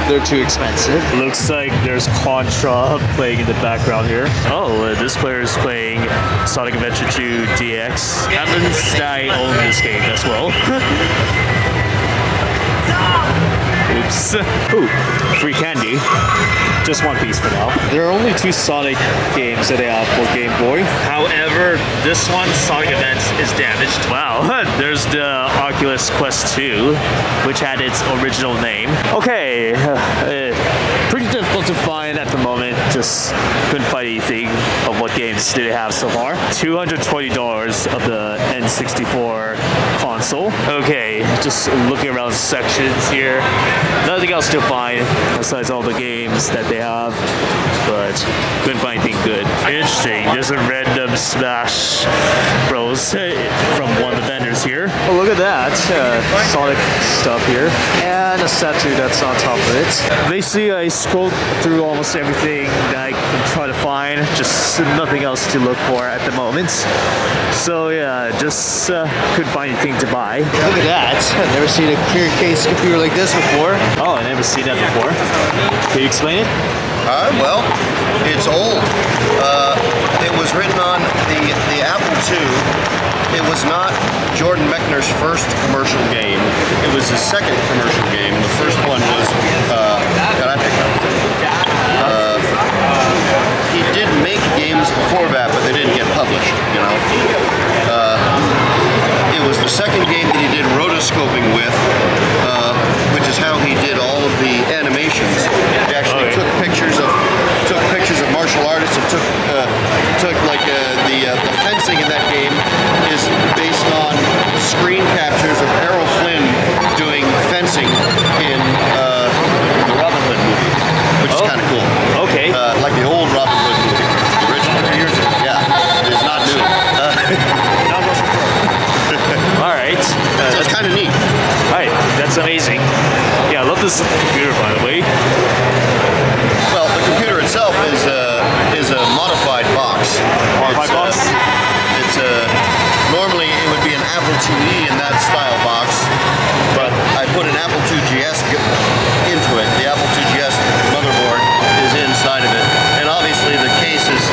they're too expensive. Looks like there's Contra playing in the background here. Oh, this player is playing Sonic Adventure 2 DX. Happens that I own this game as well. Oops. Ooh, free candy. Just one piece for now. There are only 2 Sonic games that they have for Game Boy. However, this one, Sonic Advance, is damaged. Wow. There's the Oculus Quest 2, which had its original name. Okay. Pretty difficult to find at the moment. Just couldn't find anything of what games do they have so far. $220 of the N64 console. Okay, just looking around sections here. Nothing else to find besides all the games that they have, but couldn't find anything good. Interesting, there's a random Smash Bros from one of the vendors here. Oh, look at that, Sonic stuff here, and a statue that's on top of it. Basically, I scrolled through almost everything that I can try to find, just nothing else to look for at the moment. So yeah, just couldn't find anything to buy. Look at that, I've never seen a clear case computer like this before. Oh, I've never seen that before. Can you explain it? Well, it's old. It was written on the Apple II. It was not Jordan Mechner's first commercial game. It was his second commercial game. The first one was, he did make games before that, but they didn't get published, you know. It was the second game that he did rotoscoping with, which is how he did all of the animations. He actually took pictures of martial artists and took like the fencing in that game is based on screen captures of Errol Flynn doing fencing in the Robin Hood movie, which is kind of cool. Okay. Like the old Robin Hood movie, the original. Years ago. Yeah, it is not new. All right. So it's kind of neat. Alright, that's amazing. Yeah, I love this computer, by the way. Well, the computer itself is a modified box. Modified box? It's normally it would be an Apple IIe in that style box, but I put an Apple II GS into it. The Apple II GS motherboard is inside of it, and obviously the case is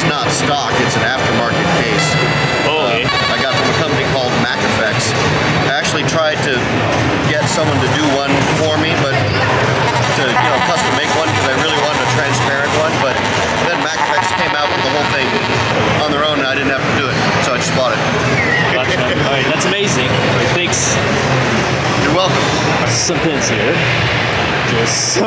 not stock. It's an aftermarket case. I got from a company called Mac Effects. I actually tried to get someone to do one for me, but to custom make one because I really wanted a transparent one. But then Mac Effects came out with the whole thing on their own, and I didn't have to do it, so I just bought it. Gotcha. All right, that's amazing. Thanks. You're welcome. Some pins here. Just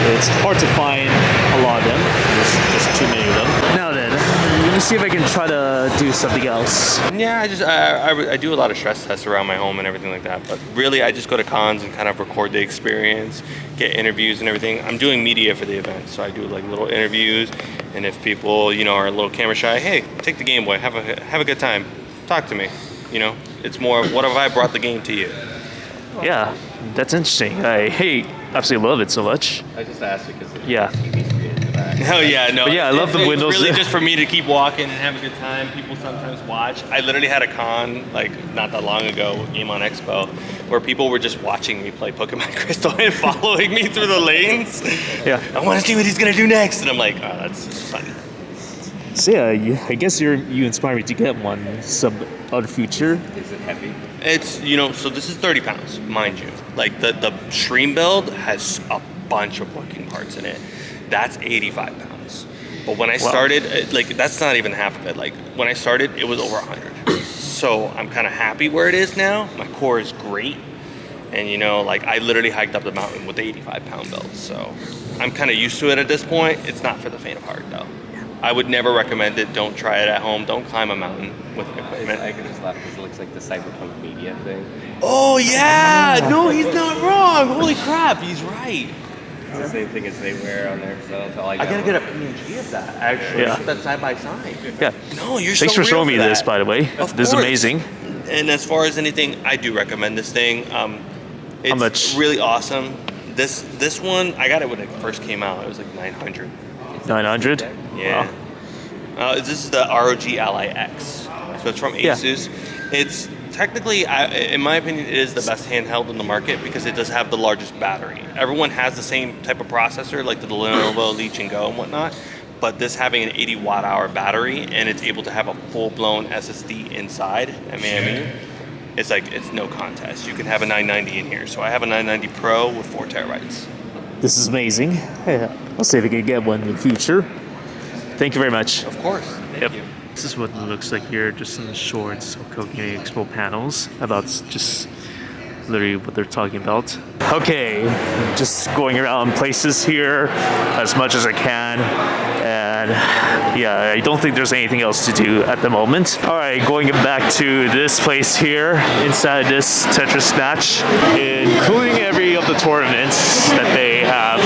it's hard to find a lot of them. There's just too many of them. Now then, let me see if I can try to do something else. Yeah, I do a lot of stress tests around my home and everything like that. But really, I just go to cons and kind of record the experience, get interviews and everything. I'm doing media for the event, so I do like little interviews. And if people, are a little camera shy, hey, take the Game Boy, have a good time, talk to me. It's more of what have I brought the game to you. Yeah, that's interesting. I absolutely love it so much. I just asked because of yeah. Oh yeah, no. But yeah, I love the windows. It's really just for me to keep walking and have a good time. People sometimes watch. I literally had a con like not that long ago, Game on Expo, where people were just watching me play Pokemon Crystal and following me through the lanes. Yeah. I want to see what he's gonna do next, and I'm like, oh, that's fun. So yeah, I guess you inspired me to get one some other future. Is it heavy? It's so this is 30 pounds, mind you. Like the stream build has a bunch of working parts in it. That's 85 pounds. But when I started, that's not even half of it. Like when I started, it was over 100. So I'm kind of happy where it is now. My core is great, and I literally hiked up the mountain with the 85-pound build. So I'm kind of used to it at this point. It's not for the faint of heart though. I would never recommend it. Don't try it at home. Don't climb a mountain with equipment. I could just laugh because it looks like the Cyberpunk media thing. Oh yeah! No, he's not wrong. Holy crap, he's right. It's the same thing as they wear on there, so that's all I got. I gotta get a PNG of that, actually. Yeah. Put that side by side. Yeah. No, you're Thanks so for showing real me for this, that. by the way. Of This is course. amazing. And as far as anything, I do recommend this thing. It's How much? Really awesome. This one, I got it when it first came out. It was like 900. 900? Yeah. Wow. This is the ROG Ally X. So it's from Asus. It's technically, in my opinion, it is the best handheld in the market because it does have the largest battery. Everyone has the same type of processor, like the Lenovo Leech and Go and whatnot, but this having an 80 watt-hour battery and it's able to have a full-blown SSD inside, it's like, it's no contest. You can have a 990 in here. So I have a 990 Pro with 4 terabytes. This is amazing. Yeah, I'll see if I can get one in the future. Thank you very much. Of course. Thank you. This is what it looks like here, just in the short SoCal Gaming Expo panels about just literally what they're talking about. Okay, just going around places here as much as I can, and yeah, I don't think there's anything else to do at the moment. All right, going back to this place here inside this Tetris match, including every of the tournaments that they have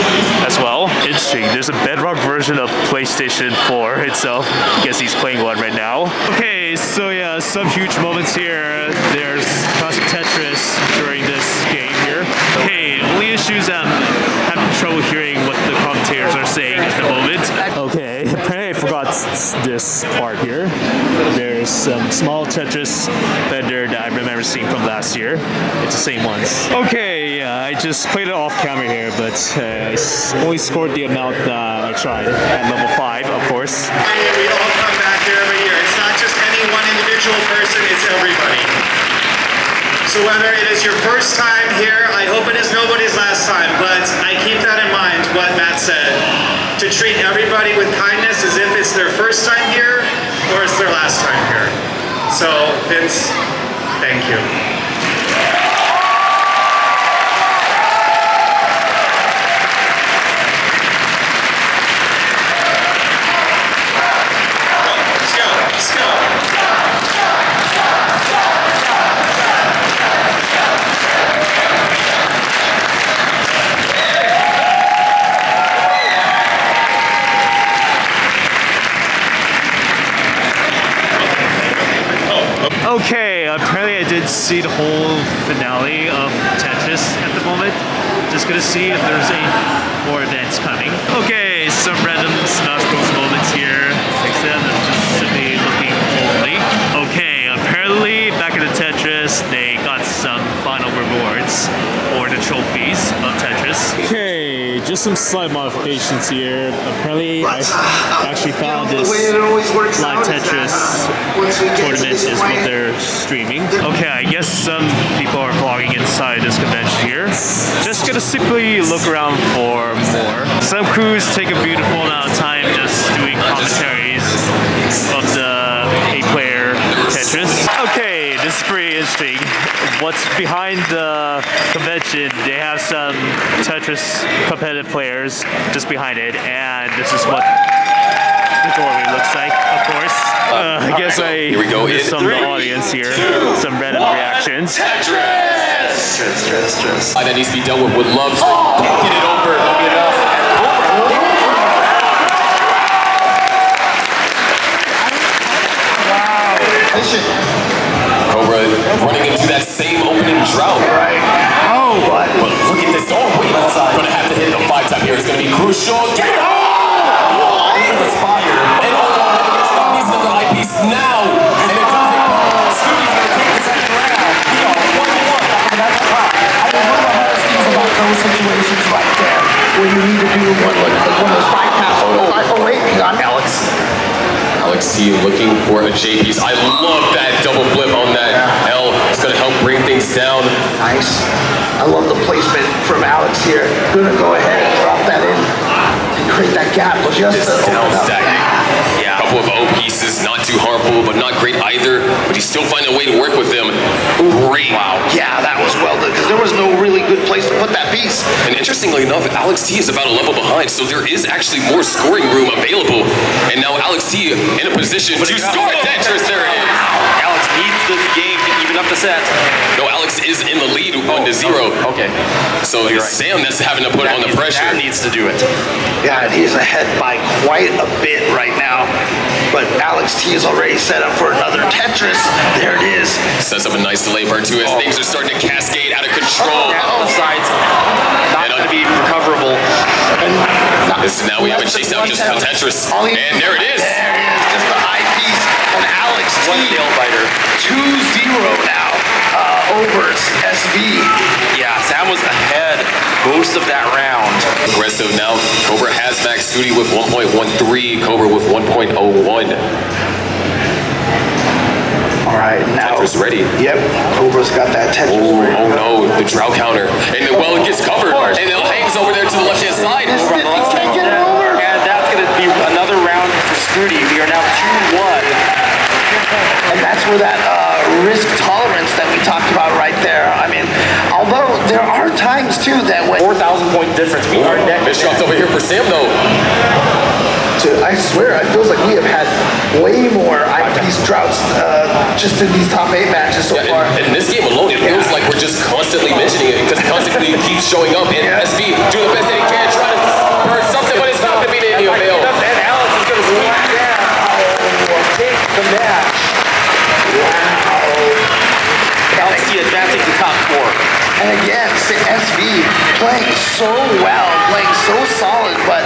as well. Interesting, there's a Bedrock version of PlayStation 4 itself. I guess he's playing one right now. Okay, so yeah, some huge moments here. There's classic Tetris during this game here. Okay, only issues I'm having trouble hearing what the commentators are saying at the moment. Okay, apparently I forgot this part here. There's some small Tetris vendor that I remember seeing from last year. It's the same ones. Okay, yeah, I just played it off camera here, but I only scored the amount I tried at level 5, of course. We all come back here every year. It's not just any one individual person, it's everybody. So whether it is your first time here, I hope it is nobody's last time, but I keep that in mind, what Matt said. To treat everybody with kindness as if it's their first time here or it's their last time here. So, Vince, thank you. Let's go, let's go. Okay, apparently I did see the whole finale of Tetris at the moment. Just gonna see if there's any more events coming. Okay, some random Smash Bros moments here. Except I'm just simply looking only. Okay, apparently back in the Tetris, they got some final rewards or the trophies of Tetris. Okay, just some slight modifications here. Apparently I actually found this live Tetris tournament is what they're streaming. Okay, I guess some people are vlogging inside this convention here. Just gonna simply look around for more. Some crews take a beautiful amount of time just doing commentaries of the 8-player Tetris. Okay, this is pretty interesting. What's behind the convention, they have some Tetris competitive players just behind it, and this is what the doorway looks like, of course. I guess I missed some of the audience here, some random reactions. Tetris. That needs to be dealt with love. Get it over. Cobra running into that same opening drought. Right. Oh, but look at this. Oh, wait. Gonna have to hit the 5-time here. It's gonna be crucial. Get it! Oh! Inspire. And needs another eyepiece now. And it doesn't go. Scooty's gonna take the second round. We are 1-1. That's hot. I mean, one of the hardest things about those situations right there, where you need to do one of those bypass. Oh, wait, hang on, Alex. Alex T looking for a J piece. I love that double flip on that L. It's going to help bring things down. Nice. I love the placement from Alex here. Gonna go ahead and drop that in and create that gap. Look at this down stacking. Yeah. A couple of O pieces, not too harmful, but not great either. But he's still finding a way to work with them. Great. Wow. Yeah, that was well done, because there was no really good place to put that piece. And interestingly enough, Alex T is about a level behind, so there is actually more scoring room available. And now Alex T in a position to score Tetris. There it is. Alex needs this game to even up the set. No, Alex is in the lead 1-0. Okay. So it's Sam that's having to put on the pressure. That needs to do it. Yeah, and he's ahead by quite a bit right now. But Alex T is already set up for another Tetris. There it is. Sets up a nice delay burn too as things are starting to cascade out of control. Both sides. Not going to be recoverable. Now we haven't chased out just the Tetris. And there it is. There it is. Just the eyepiece on Alex. Alex T. 2-0 now over SV. Yeah, Sam was ahead most of that round. Aggressive now. Cobra has Max Scooty with 1.13, Cobra with 1.01. All right, now. Tetris ready. Yep, Cobra's got that Tetris ready. Oh no, the drought counter. And then, well, it gets covered. And it hangs over there to the left-hand side. Over on the left side. Get it over. And that's going to be another round for Scooty. We are now 2-1. And that's where that risk tolerance that we talked about right there. I mean, although there are times too that when 4,000 point difference, we are neck. This shot's over here for Sam though. I swear, it feels like we have had way more eyepiece droughts just in these top 8 matches so far. In this game alone, it feels like we're just constantly mentioning it because constantly it keeps showing up. And SV doing the best that he can, trying to burn something, but it's not going to be any avail. And Alex is going to sweep down. Take the match. Wow. Alex advancing to top 4. And again, SV playing so well, playing so solid, but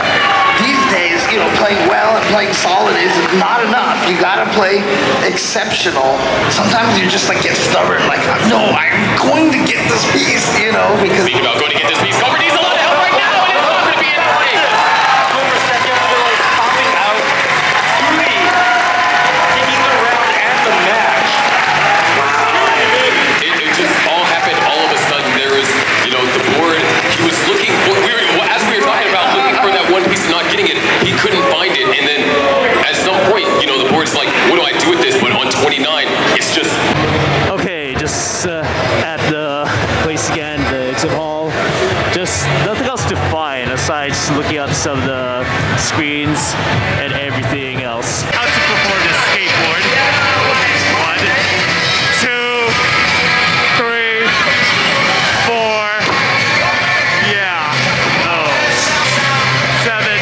these days, you know, playing well and playing solid is not enough. You gotta play exceptional. Sometimes you just like get stubborn, like, no, I'm going to get this piece, you know, because... Speaking about going to get this piece, Cobra needs a lot of help right now, and it's not going to be in play. Cobra second fill is popping out. Scooty taking the round and the match. It just all happened all of a sudden. There was, you know, the board, he was looking, as we were talking about looking for that one piece and not getting it, he couldn't find it, and then at some point, you know, the board's like, what do I do with this? But on 29, it's just... Okay, just at the place again, the exhibit hall. Just nothing else to find aside just looking up some of the screens and everything else. How to perform this skateboard. 1, 2, 3, 4. Yeah. Oh. 7.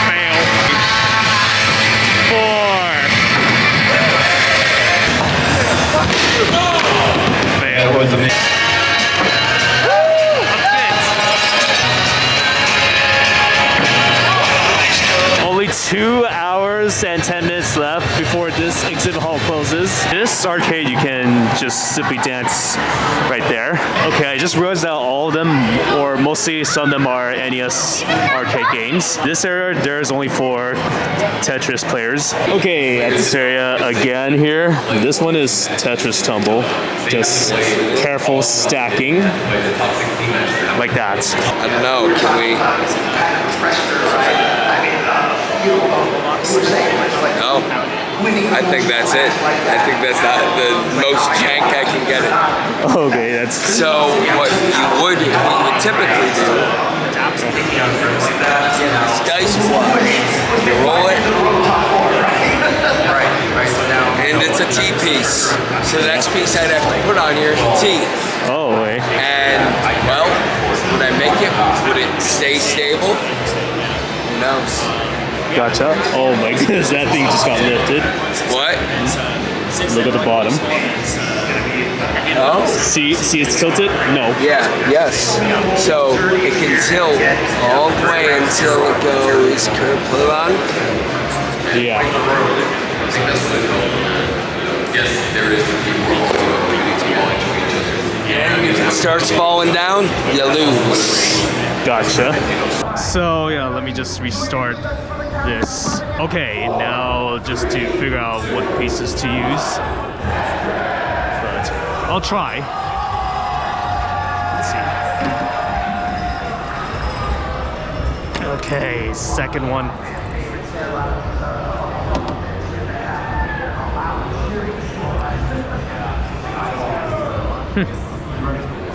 Fail. 4. Fail. That was amazing. Only 2 hours and 10 minutes left before this exhibit hall closes. This arcade, you can just simply dance right there. Okay, I just realized that all of them, or mostly some of them, are NES arcade games. This area, there's only 4 Tetris players. Okay, at this area again here, this one is Tetris Tumble. Just careful stacking, like that. I don't know, can we... No, I think that's it. I think that's the most jank I can get it. Okay, that's... So what you would typically do is dice flush. You roll it, and it's a T piece. So the next piece I'd have to put on here is a T. Oh, wait. And, well, would I make it? Would it stay stable? Who knows? Gotcha. Oh my goodness, that thing just got lifted. What? Look at the bottom. Oh? See it's tilted? No. Yeah, yes. So it can tilt all the way until it goes, can I put it on? Yeah. Yes, there is. And if it starts falling down, you lose. Gotcha. So yeah, let me just restart this. Okay, now just to figure out what pieces to use. But I'll try. Let's see. Okay, second one.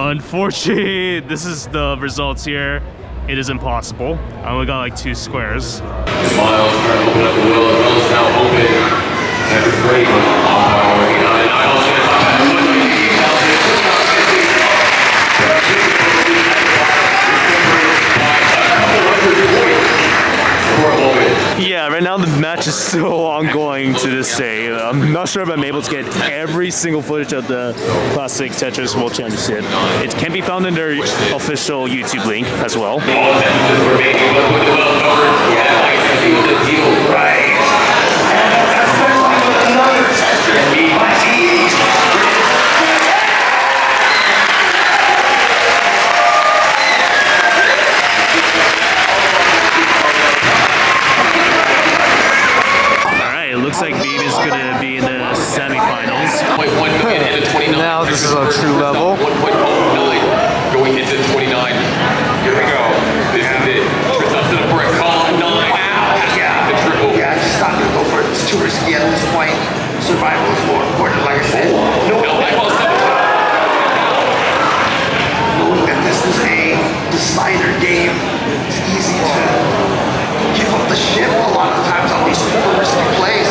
Unfortunately, this is the results here. It is impossible. I only got like 2 squares. Miles trying to open up the wheel. The wheel is now open. That's great. I also Yeah, right now the match is still ongoing to this day. I'm not sure if I'm able to get every single footage of the Classic Tetris World Championship. It can be found in their official YouTube link as well. Alright, it looks like Beam is gonna be in the semifinals. Now this is on true level. Going into 29. Here we go. This is it. Tristan's in for a call 9. Yeah. The triple. Yeah, I just thought to go for it. It's too risky at this point. Survival is more important, like I said. No, knowing that this is a decider game, it's easy to give up the ship a lot of times on these super risky plays.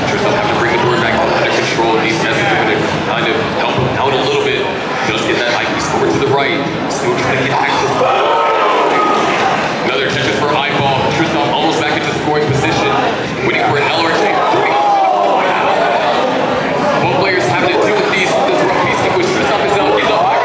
Tristan will have to bring the board back under control. These guys are going to kind of help him out a little bit. Just get that eyepiece forward to the right. Still trying to get access. Another Tetris for eyeball. Tristan almost back into scoring position. Waiting for an LRJ. Both players having to deal with this rough piece in which Tristan is out in the high.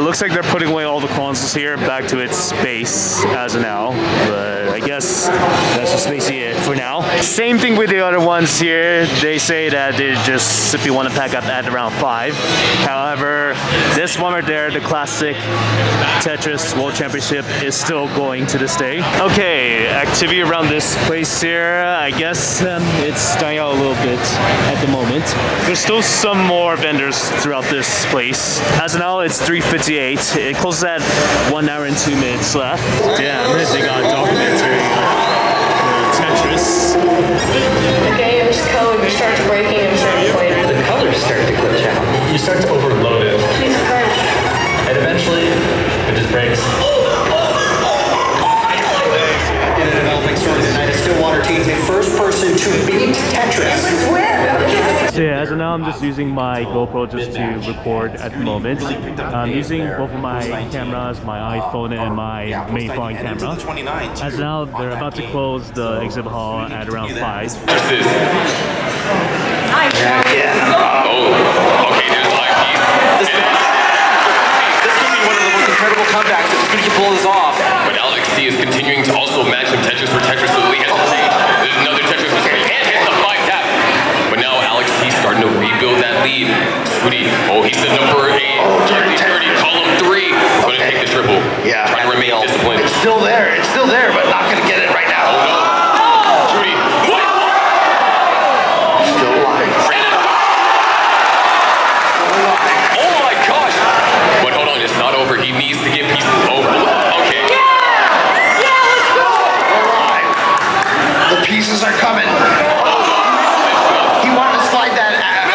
Looks like they're putting away all the consoles here back to its space as of now, but I guess that's just basically it for now. Same thing with the other ones here. They say that they just simply want to pack up at around 5. However, this one right there, the classic Tetris World Championship, is still going to this day. Okay, activity around this place here, I guess it's dying out a little bit at the moment. There's still some more vendors throughout this place. As of now, it's 3:58. It closes at 1 hour and 2 minutes left. Damn, they got a documentary of Tetris. The game's code starts breaking at a certain point. The colors start to glitch out. You start to overload it. Jesus Christ. And eventually, it just breaks. In a developing story tonight, a Stillwater team's the first person to beat Tetris. So yeah, as of now, I'm just using my GoPro just to record at the moment. I'm using both of my cameras, my iPhone and my main phone camera. As of now, they're about to close the exhibit hall at around 5. Oh, okay, there's live piece. This could be one of the most incredible comebacks if we can pull this off. But Alex C is continuing to also match him Tetris for Tetris, so he has to change. There's another Tetris for Scooty and hits the 5 tap. But now Alex C starting to rebuild that lead. Scooty, he's the number 8. 30, column 3. Going to take the triple. Yeah. Trying to remain disciplined. It's still there, but not going to get it right now. Oh no. Scooty. Still alive. Oh my gosh. But hold on, it's not over. He needs to get pieces over. Okay. The pieces are coming. He wanted to slide that under there.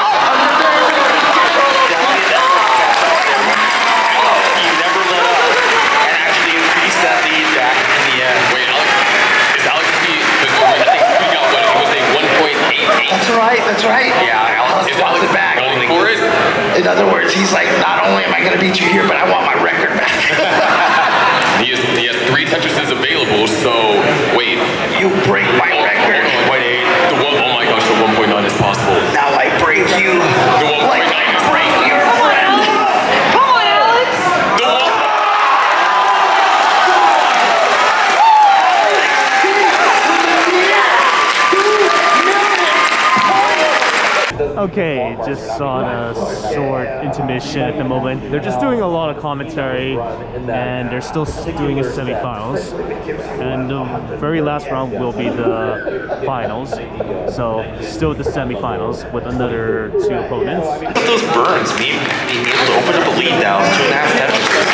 He never let up and actually increased that lead back in the end. Wait, is Alex B? Because I think we got what? It was a 1.88. That's right. Yeah, Alex wants it back. Going for it? In other words, he's like, not only am I going to beat you here, but I want my record back. He has 3 Tetrises available, so wait. You break my record. Oh my gosh, the 1.9 is possible. Now I break you. The 1.9 is break your friend. Come on, Alex. Okay, just on a short intermission at the moment. They're just doing a lot of commentary, and they're still doing a semifinals. And the very last round will be the finals. So still the semifinals with another 2 opponents. Look at those burns, being able to open up a lead now, 2.5 Tetris.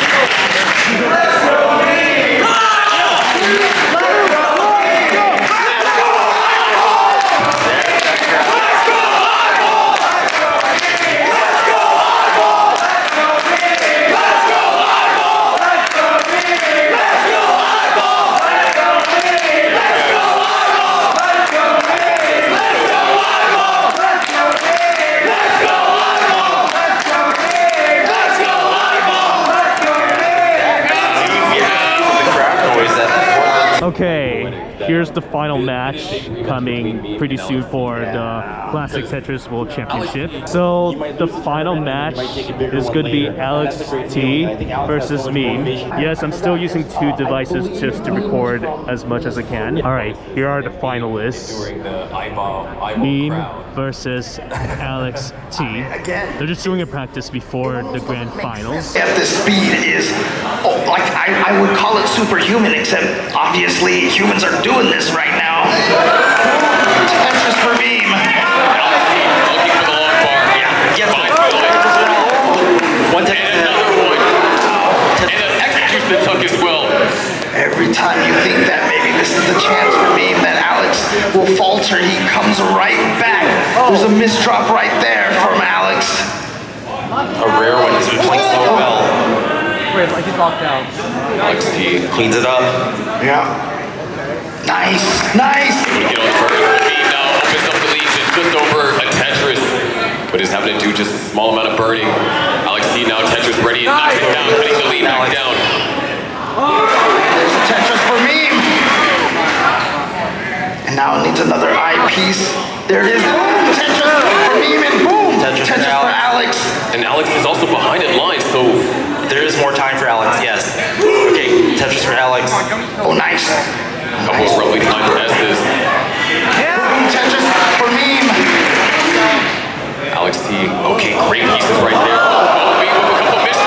Okay, here's the final match coming pretty soon for the Classic Tetris World Championship. So the final match is going to be Alex T versus me. Yes, I'm still using 2 devices just to record as much as I can. Alright, here are the finalists. Meme versus Alex T. They're just doing a practice before the grand finals. If the speed is, like I would call it superhuman, except obviously humans are doing this right now. Tetris for meme. Looking for the long bar. Yeah, get one Tetris. And another one. And an execution tuck as well. Every time you think that maybe this is the chance for meme that Alex will falter, he comes right back. There's a misdrop right there from Alex. A rare one, he's been playing so well. Wait, like he's locked out. Alex T cleans it up. Yeah. Nice, nice. Get on first. Meme now opens up the lead to just over a Tetris, but is having to do just a small amount of burning. Alex T now Tetris ready and knocks it down, cutting the lead back down. There's a Tetris for meme. And now it needs another eyepiece. There it is. Boom, Tetris for meme and boom, Tetris for Alex. And Alex is also behind in line, so there is more time for Alex, yes. Okay, Tetris for Alex. Oh, nice. Couple of roughly timed passes. Boom, Tetris for meme. Alex T, okay, great pieces right there. Oh, meme with a couple misses.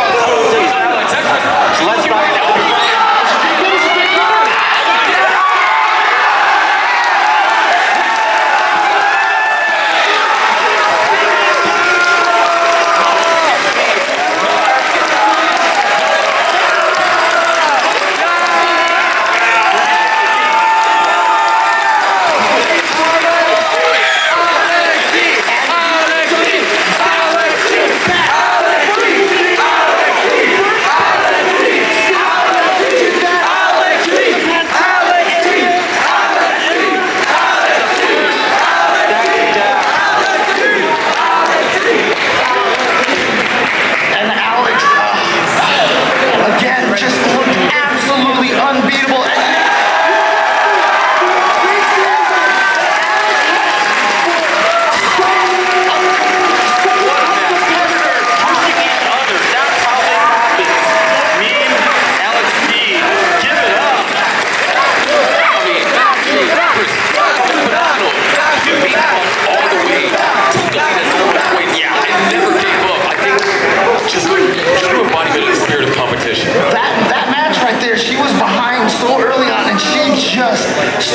Tetris, let's go.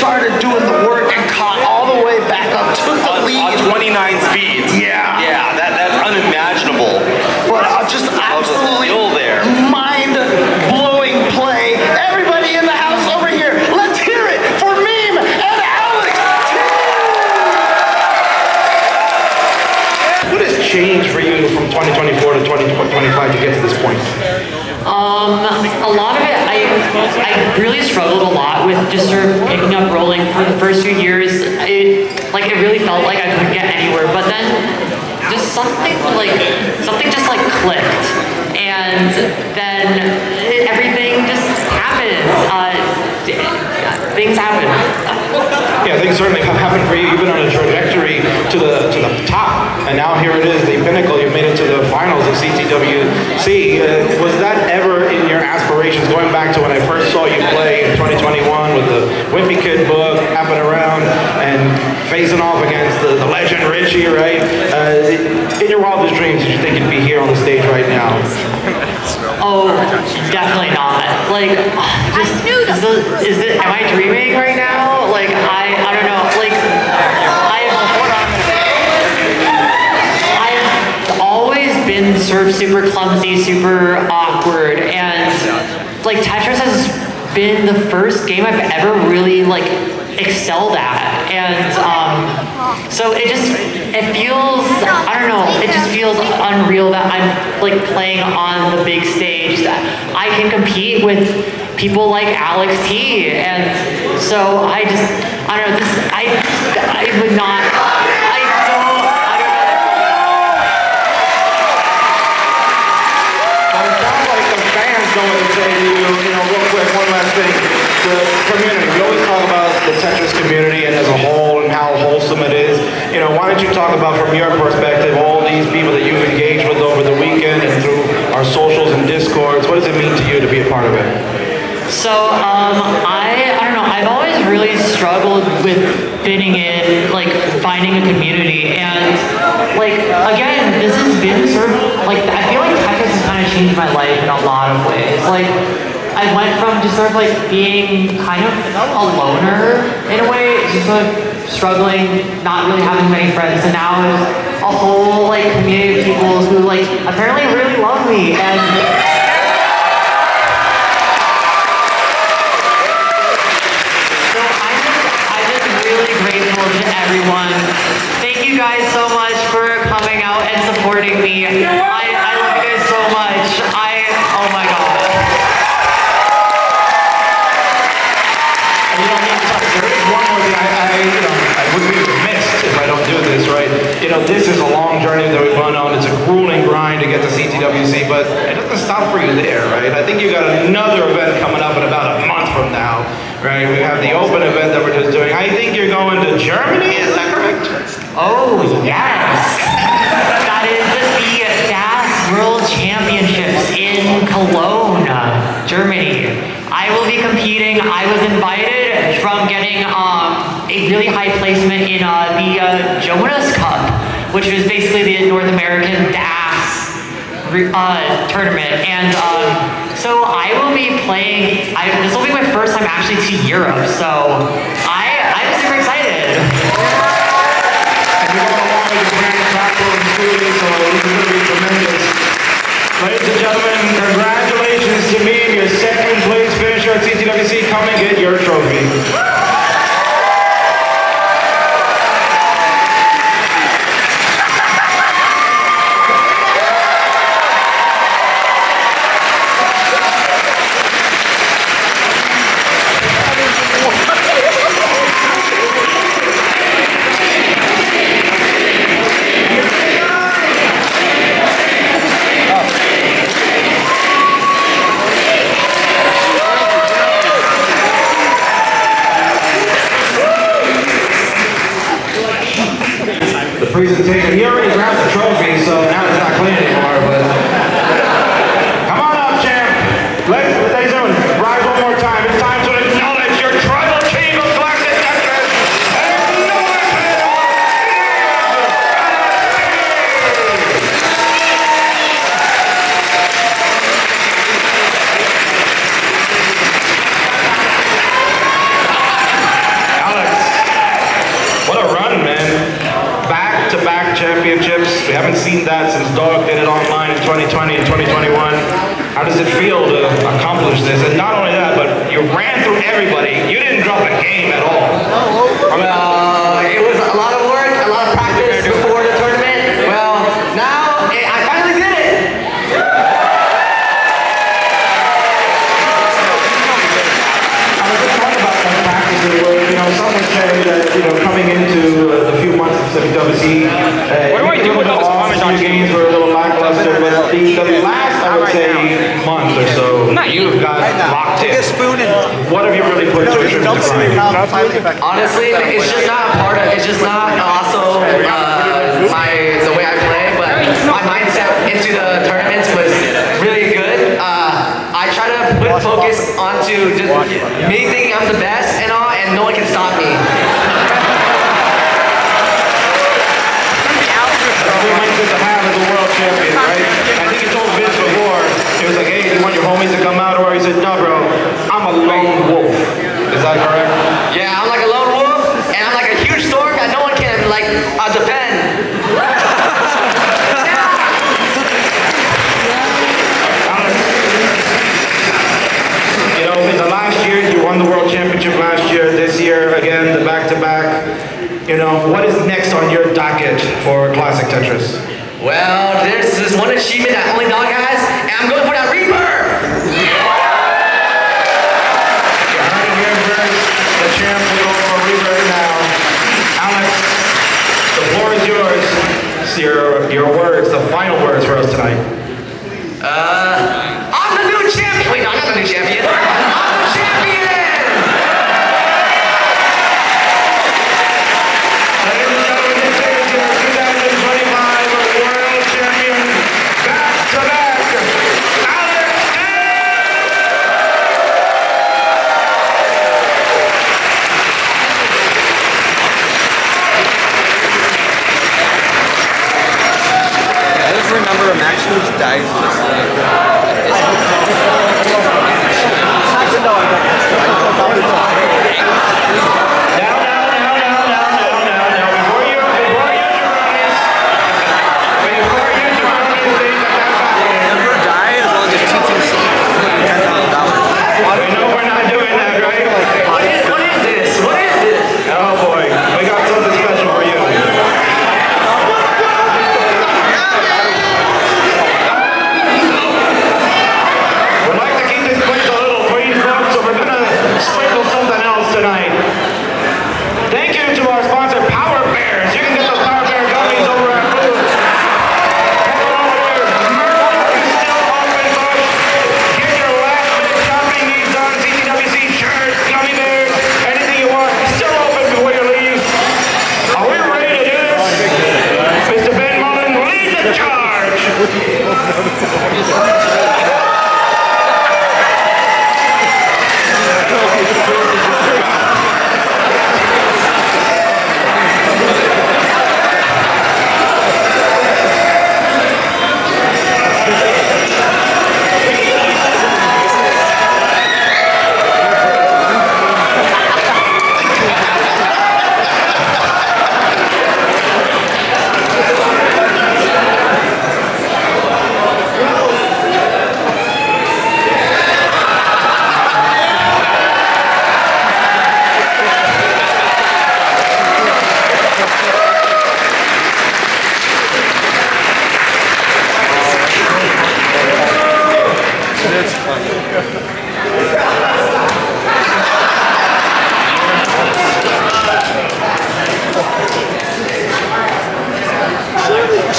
started doing the work and caught all the way back up, took the lead. On 29 speeds. Yeah. Yeah, that's unimaginable. But just absolutely mind-blowing play. Everybody in the house over here, let's hear it for Meme and Alex. What has changed for you from 2024 to 2025 to get to this point? A lot of it, I really struggled a lot with just sort of picking up rolling for the first few years. It really felt like I couldn't get anywhere, but then just something just clicked, and then everything just happens. Things happen. Yeah, things certainly have happened for you. You've been on a trajectory to the top, and now here it is, the pinnacle. You've made it to the finals of CTWC. Was that ever in your aspirations, going back to when I first saw you play in 2021 with the Wimpy Kid book, Happen Around, and facing off against the legend Richie, right? In your wildest dreams, did you think you'd be here on the stage right now? Oh, definitely not. Like, am I dreaming right now? Like, I don't know. Like, I've always been sort of super clumsy, super awkward, and like Tetris has been the first game I've ever really like excelled at, and so it feels, I don't know, it just feels unreal that I'm like playing on the big stage, that I can compete with people like Alex T, and so I don't know, I would not, I don't know. Well, it sounds like the fans going to say to you, real quick, one last thing. The community, we always talk about the Tetris community and as a whole and how wholesome it is. Why don't you talk about, from your perspective, all these people that you've engaged with over the weekend and through our socials and discords? What does it mean to you to be a part of it? So, I don't know, I've always really struggled with fitting in, like, finding a community, and, like, again, this has been sort of, like, I feel like Tetris has kind of changed my life in a lot of ways. Like, I went from just sort of, like, being kind of a loner, in a way, just sort of struggling, not really having many friends, and now there's a whole, like, community of people who, like, apparently really love me, and grateful to everyone. Thank you guys so much for coming out and supporting me. I love you guys so much. Oh my god. There is one more thing. I would be remiss if I don't do this, right? This is a long journey that we've gone on. It's a grueling grind to get to CTWC, but it doesn't stop for you there, right? I think you got another event coming up in about a month from now. Right, we have the open event that we're just doing. I think you're going to Germany, is that correct? Oh, yes. That is the DAS World Championships in Cologne, Germany. I will be competing. I was invited from getting a really high placement in the Jonas Cup, which is basically the North American DAS tournament, and so I will be playing. This will be my first time actually to Europe, so I'm super excited. And you're going along with your grand tackle and shooting, so this is going to be tremendous. Ladies and gentlemen, congratulations to me, your second place finisher at CTWC. Come and get your trophy. Presentation. He already grabbed the trophy, so now it's not clean anymore, but come on up, champ. Ladies and gentlemen, rise one more time. It's time to acknowledge your tribal king of classic Tetris. Alex, what a run, man. Back-to-back championships. We haven't seen that since Dog did it online in 2020 and 2021. How does it feel to accomplish this? And not only that, but you ran through everybody. You didn't drop a game at all. Well, it was a lot of work, a lot of practice before the tournament. Well, now I finally did it. I was just talking about that practice where, some would say that, coming into the few months of CTWC, what do I do with those comments on games were a little lackluster, but the last, I would say, month or so, you've got locked in. What have you really put your trip to grind? Honestly, it's just not part of, it's just not also the way I play, but my mindset into the tournaments was really good. I try to put focus onto just me thinking I'm the best and all, and no one can stop me. won the World Championship last year, this year, again, the back-to-back. You know, what is next on your docket for Classic Tetris? Well, there's this one achievement that only Dog has, and I'm going for that Rebirth! The champ will go for Rebirth now. Alex, the floor is yours. It's your words, the final words for us tonight. I'm the new champion! Wait, no, I'm not the new champion. I'm the champion! Ladies and gentlemen, this is your 2025 World Champion back-to-back, Alex I just remember a match whose dice just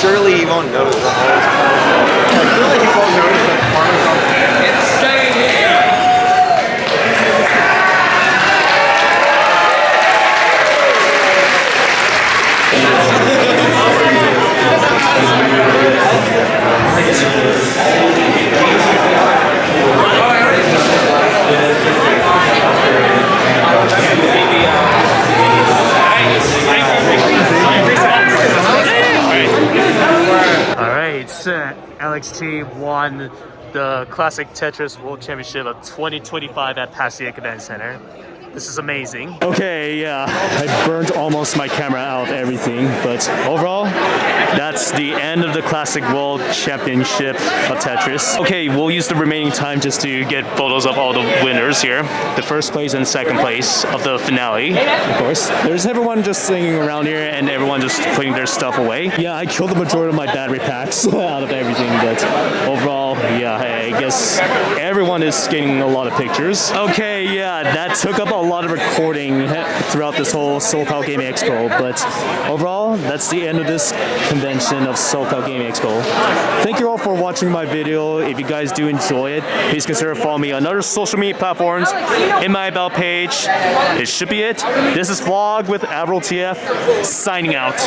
surely he won't notice the whole surely he won't notice the Parmesan. It's staying here. LXT won the Classic Tetris World Championship of 2025 at Pasadena Convention Center. This is amazing. Okay, yeah, I burned almost my camera out of everything, but overall, that's the end of the Classic World Championship of Tetris. Okay, we'll use the remaining time just to get photos of all the winners here. The first place and second place of the finale, of course. There's everyone just singing around here and everyone just putting their stuff away. Yeah, I killed the majority of my battery packs out of everything, but overall, yeah, I guess everyone is getting a lot of pictures. Okay, yeah, that took up a lot of recording throughout this whole SoCal Gaming Expo, but overall, that's the end of this convention of SoCal Gaming Expo. Thank you all for watching my video. If you guys do enjoy it, please consider following me on other social media platforms, in my About page. It should be it. This is VlogWithAvroTF, signing out.